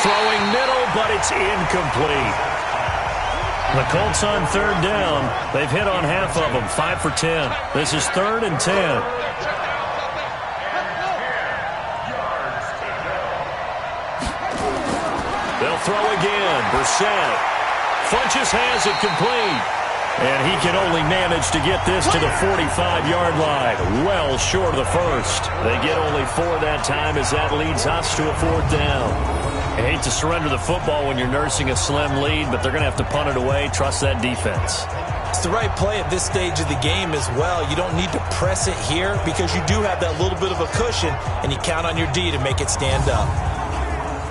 Throwing middle, but it's incomplete. The Colts on 3rd down. They've hit on half of them, 5 for 10. This is 3rd and 10. They'll throw again. Brissett. Funchess has it complete. And he can only manage to get this to the 45-yard line. Well short of the first. They get only 4 that time as that leads us to a 4th down. I hate to surrender the football when you're nursing a slim lead, but they're going to have to punt it away. Trust that defense. It's the right play at this stage of the game as well. You don't need to press it here because you do have that little bit of a cushion, and you count on your D to make it stand up.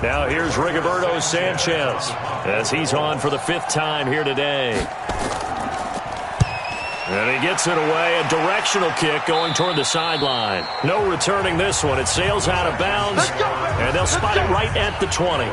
Now here's Rigoberto Sanchez as he's on for the 5th time here today. And he gets it away, a directional kick going toward the sideline. No returning this one. It sails out of bounds, and they'll spot it right at the 20.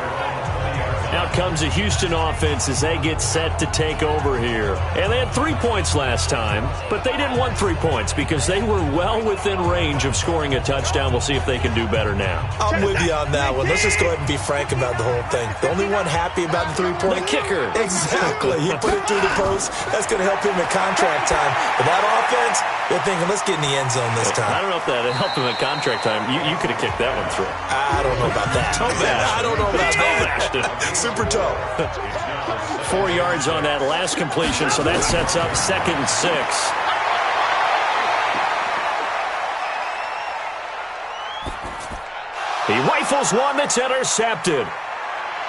Out comes the Houston offense as they get set to take over here. And they had 3 points last time, but they didn't want 3 points because they were well within range of scoring a touchdown. We'll see if they can do better now. I'm with you on that one. Let's just go ahead and be frank about the whole thing. The only one happy about the 3-point? The kicker. Exactly. He put it through the post. That's going to help him at contract time. But that offense, they're thinking, let's get in the end zone this time. I don't know if that helped him at contract time. You could have kicked that one through. I don't know about that. I don't know about that. Super toe. 4 yards on that last completion, so that sets up 2nd and 6. He rifles one that's intercepted.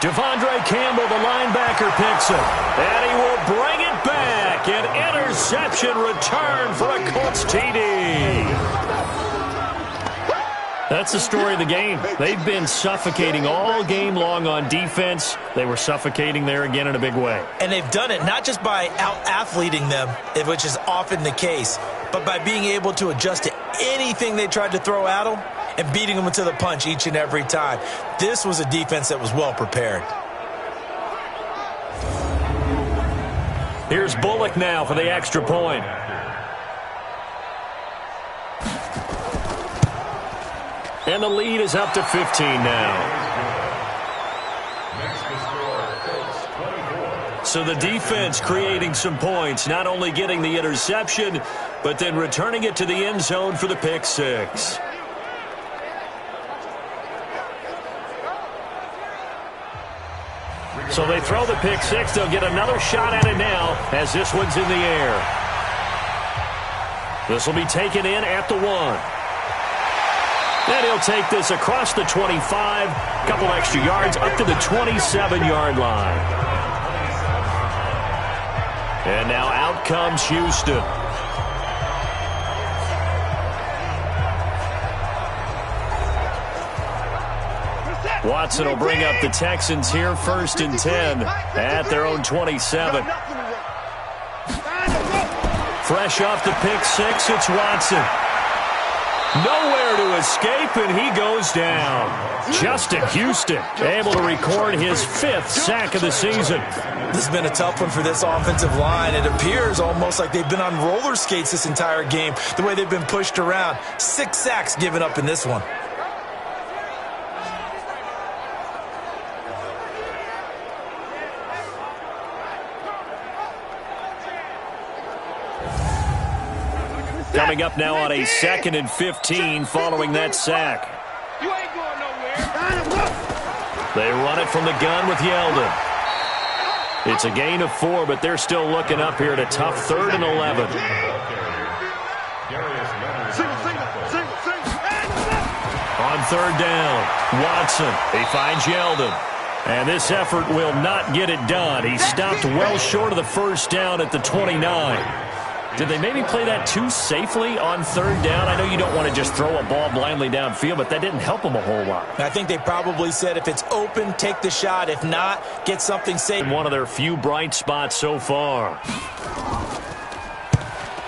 Devondre Campbell, the linebacker, picks it. And he will bring it back. An interception return for a Colts TD. That's the story of the game. They've been suffocating all game long on defense. They were suffocating there again in a big way. And they've done it not just by out-athleting them, which is often the case, but by being able to adjust to anything they tried to throw at him and beating them to the punch each and every time. This was a defense that was well prepared. Here's Bullock now for the extra point. And the lead is up to 15 now. So the defense creating some points, not only getting the interception, but then returning it to the end zone for the pick six. So they throw the pick six. They'll get another shot at it now as this one's in the air. This will be taken in at the 1. And he'll take this across the 25, a couple extra yards up to the 27-yard line. And now out comes Houston. Watson will bring up the Texans here, 1st and 10 at their own 27. Fresh off the pick six, it's Watson. Nowhere to escape, and he goes down. Justin Houston able to record his 5th sack of the season. This has been a tough one for this offensive line. It appears almost like they've been on roller skates this entire game, the way they've been pushed around. 6 sacks given up in this one. Coming up now on a 2nd and 15 following that sack. You ain't going nowhere. They run it from the gun with Yeldon. It's a gain of 4, but they're still looking up here at a tough 3rd and 11. On 3rd down, Watson. He finds Yeldon. And this effort will not get it done. He stopped well short of the 1st down at the 29. Did they maybe play that too safely on 3rd down? I know you don't want to just throw a ball blindly downfield, but that didn't help them a whole lot. I think they probably said if it's open, take the shot. If not, get something safe. One of their few bright spots so far.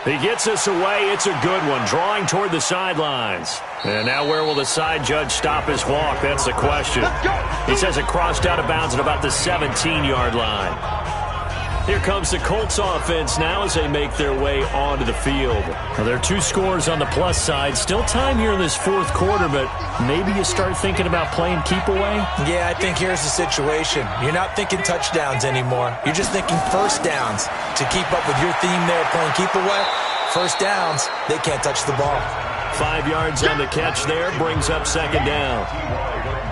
He gets us away. It's a good one, drawing toward the sidelines. And now where will the side judge stop his walk? That's the question. He says it crossed out of bounds at about the 17-yard line. Here comes the Colts offense now as they make their way onto the field. Well, there are 2 scores on the plus side. Still time here in this 4th quarter, but maybe you start thinking about playing keep away? Yeah, I think here's the situation. You're not thinking touchdowns anymore. You're just thinking 1st downs. To keep up with your theme there playing keep away, 1st downs, they can't touch the ball. 5 yards on the catch there, brings up 2nd down.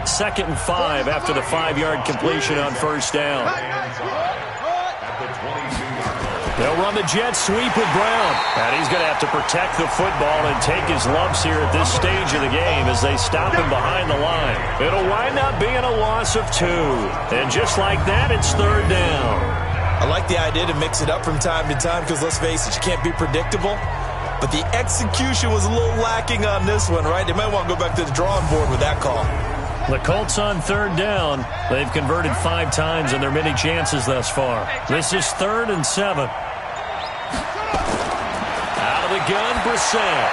2nd and 5 after the 5-yard completion on 1st down. They'll run the jet sweep with Brown. And he's going to have to protect the football and take his lumps here at this stage of the game as they stop him behind the line. It'll wind up being a loss of 2. And just like that, it's 3rd down. I like the idea to mix it up from time to time because, let's face it, you can't be predictable. But the execution was a little lacking on this one, right? They might want to go back to the drawing board with that call. The Colts on 3rd down. They've converted 5 times in their many chances thus far. This is 3rd and 7. Out of the gun, Brissett.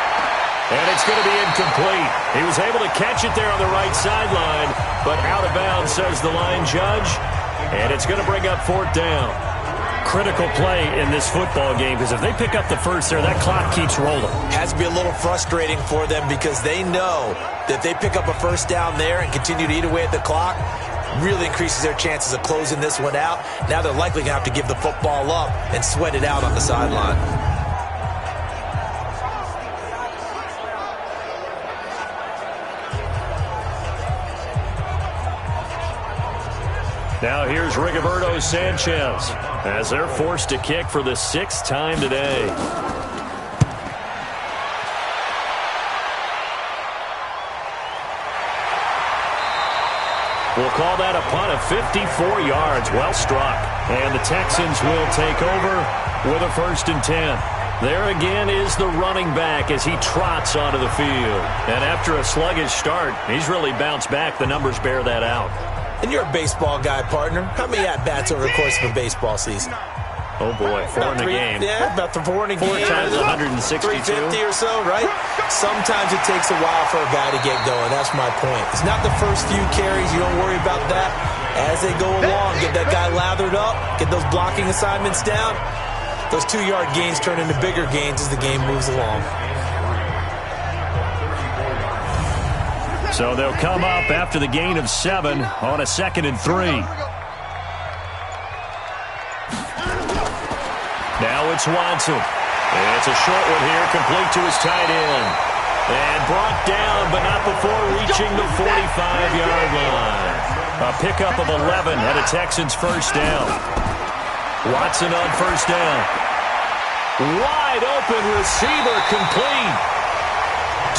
And it's going to be incomplete. He was able to catch it there on the right sideline, but out of bounds, says the line judge. And it's going to bring up 4th down. Critical play in this football game because if they pick up the 1st there, that clock keeps rolling. Has to be a little frustrating for them because they know that if they pick up a 1st down there and continue to eat away at the clock, really increases their chances of closing this one out. Now they're likely going to have to give the football up and sweat it out on the sideline. Now here's Rigoberto Sanchez as they're forced to kick for the 6th time today. We'll call that a punt of 54 yards. Well struck. And the Texans will take over with a 1st and 10. There again is the running back as he trots onto the field. And after a sluggish start, he's really bounced back. The numbers bear that out. And you're a baseball guy, partner. How many at-bats over the course of a baseball season? Oh, boy, four in a game. Yeah, about 4 in a game. 4 times 162. 350 or so, right? Sometimes it takes a while for a guy to get going. That's my point. It's not the first few carries. You don't worry about that. As they go along, get that guy lathered up, get those blocking assignments down. Those 2-yard gains turn into bigger gains as the game moves along. So they'll come up after the gain of 7 on a 2nd and 3. Now it's Watson. It's a short one here, complete to his tight end. And brought down, but not before reaching the 45-yard line. A pickup of 11 at a Texans first down. Watson on first down. Wide open receiver, complete.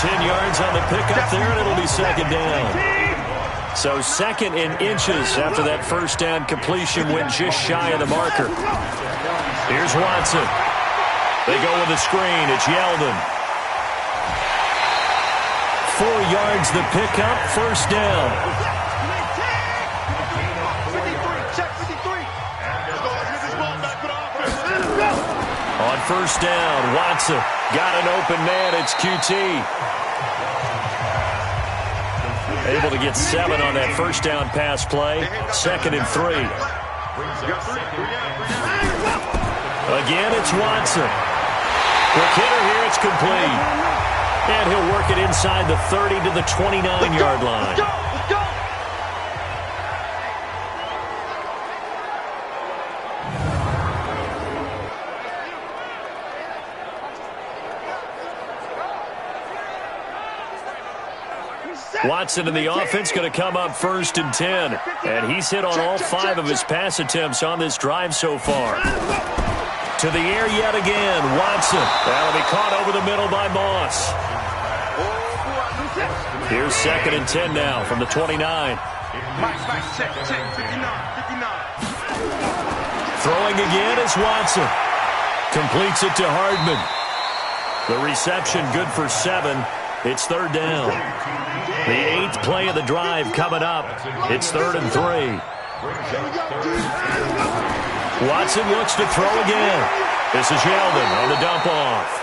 10 yards on the pickup there, and it'll be 2nd down. So 2nd in inches after that first down completion went just shy of the marker. Here's Watson. They go with a screen. It's Yeldon. 4 yards the pickup, first down. 53, check 53. Let's get this ball back for the offense. On first down, Watson got an open man. It's QT. Able to get 7 on that first down pass play. 2nd and 3. Again, it's Watson. Quick hitter here, it's complete. And he'll work it inside the 30 to the 29-yard line. Let's go! Watson in the offense going to come up 1st and 10. And he's hit on all 5 of his pass attempts on this drive so far. To the air yet again, Watson. That'll be caught over the middle by Moss. Here's 2nd and 10 now from the 29. Check, 59, 59. Throwing again is Watson. Completes it to Hardman. The reception good for 7. It's 3rd down. The 8th play of the drive coming up. It's 3rd and 3. Watson looks to throw again. This is Yeldon on the dump off.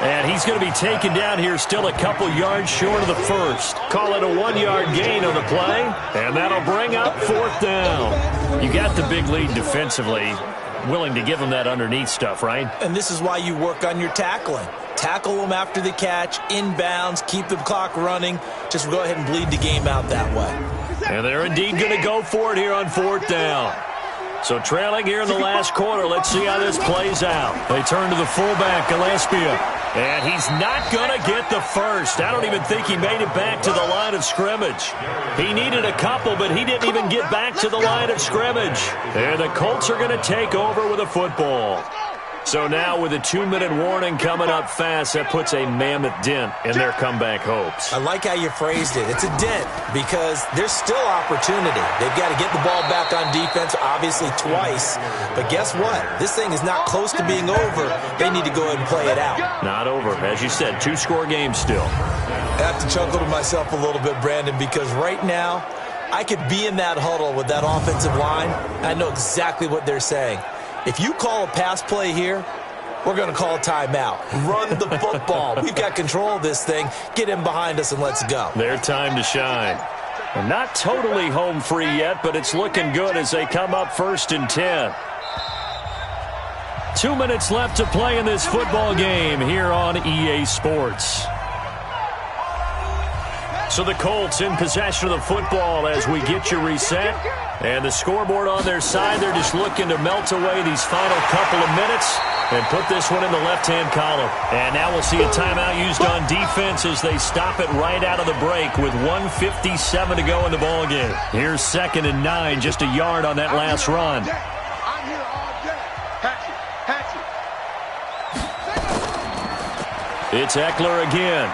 And he's going to be taken down here still a couple yards short of the first. Call it a 1-yard gain on the play. And that'll bring up 4th down. You got the big lead defensively. Willing to give them that underneath stuff, right? And this is why you work on your tackling. Tackle them after the catch, inbounds, keep the clock running. Just go ahead and bleed the game out that way. And they're indeed going to go for it here on 4th down. So trailing here in the last quarter. Let's see how this plays out. They turn to the fullback, Gillespie. And he's not going to get the first. I don't even think he made it back to the line of scrimmage. He needed a couple, but he didn't even get back to the line of scrimmage. And the Colts are going to take over with a football. So now with a 2-minute warning coming up fast, that puts a mammoth dent in their comeback hopes. I like how you phrased it. It's a dent because there's still opportunity. They've got to get the ball back on defense, obviously twice. But guess what? This thing is not close to being over. They need to go ahead and play it out. Not over. As you said, 2-score game still. I have to chuckle to myself a little bit, Brandon, because right now I could be in that huddle with that offensive line. I know exactly what they're saying. If you call a pass play here, we're going to call a timeout. Run the football. We've got control of this thing. Get in behind us and let's go. Their time to shine. They're not totally home free yet, but it's looking good as they come up 1st and 10. 2 minutes left to play in this football game here on EA Sports. So the Colts in possession of the football as we get you reset. And the scoreboard on their side, they're just looking to melt away these final couple of minutes and put this one in the left-hand column. And now we'll see a timeout used on defense as they stop it right out of the break with 1:57 to go in the ballgame. Here's 2nd and 9, just a yard on that last run. I'm here all day. Hatchet. It's Eckler again.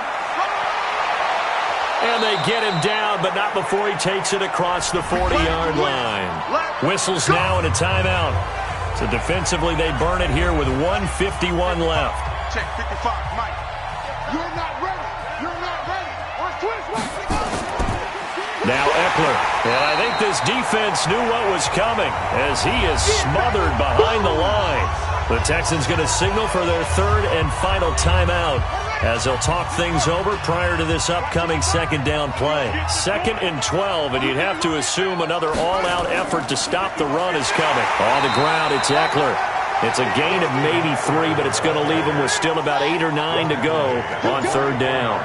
And they get him down, but not before he takes it across the 40-yard line. Whistles now and a timeout. So defensively, they burn it here with 1:51 left. Check 55, Mike. You're not ready. You're not ready. On twist. Now Eckler. And I think this defense knew what was coming as he is smothered behind the line. The Texans going to signal for their third and final timeout as they'll talk things over prior to this upcoming second down play. 2nd and 12, and you'd have to assume another all-out effort to stop the run is coming. On the ground, it's Eckler. It's a gain of maybe 3, but it's going to leave him with still about 8 or 9 to go on third down.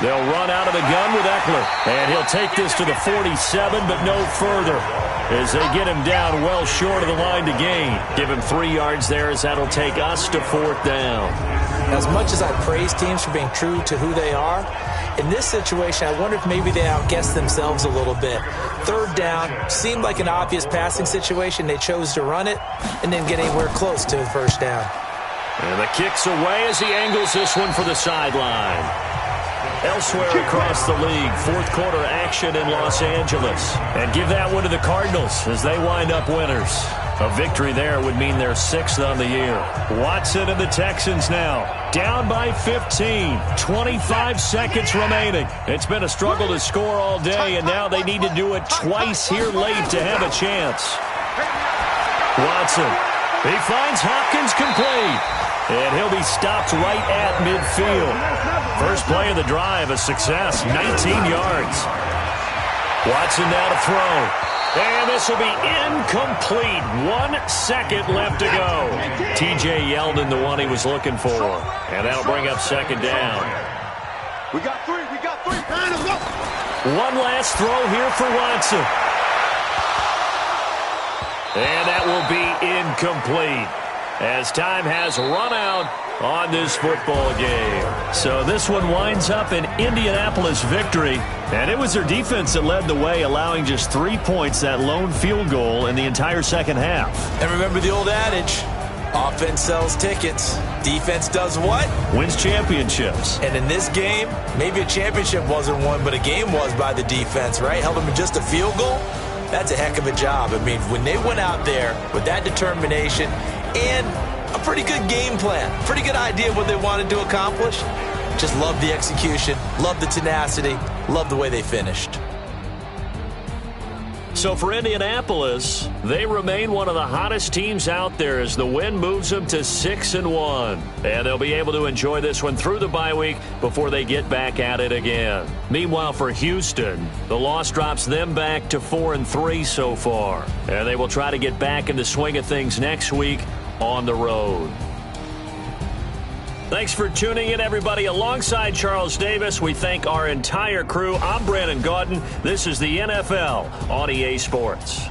They'll run out of the gun with Eckler, and he'll take this to the 47, but no further as they get him down well short of the line to gain. Give him 3 yards there as that'll take us to 4th down. As much as I praise teams for being true to who they are, in this situation, I wonder if maybe they outguessed themselves a little bit. Third down seemed like an obvious passing situation. They chose to run it and didn't get anywhere close to the first down. And the kick's away as he angles this one for the sideline. Elsewhere across the league, 4th quarter action in Los Angeles. And give that one to the Cardinals as they wind up winners. A victory there would mean they're 6th on the year. Watson and the Texans now down by 15. 25 seconds remaining. It's been a struggle to score all day, and now they need to do it twice here late to have a chance. Watson. He finds Hopkins complete. And he'll be stopped right at midfield. First play of the drive, a success, 19 yards. Watson now to throw. And this will be incomplete. 1 second left to go. TJ Yeldon, the one he was looking for. And that'll bring up 2nd down. We got 3. One last throw here for Watson. And that will be incomplete as time has run out on this football game. So this one winds up an Indianapolis victory, and it was their defense that led the way, allowing just 3 points, that lone field goal in the entire second half. And remember the old adage, offense sells tickets. Defense does what? Wins championships. And in this game, maybe a championship wasn't won, but a game was by the defense, right? Held them to just a field goal. That's a heck of a job. I mean, when they went out there with that determination and a pretty good game plan, pretty good idea of what they wanted to accomplish, just love the execution, love the tenacity, love the way they finished. So for Indianapolis, they remain one of the hottest teams out there as the win moves them to 6-1. And they'll be able to enjoy this one through the bye week before they get back at it again. Meanwhile, for Houston, the loss drops them back to 4-3 so far. And they will try to get back in the swing of things next week on the road. Thanks for tuning in, everybody. Alongside Charles Davis, we thank our entire crew. I'm Brandon Gaudin. This is the NFL on EA Sports.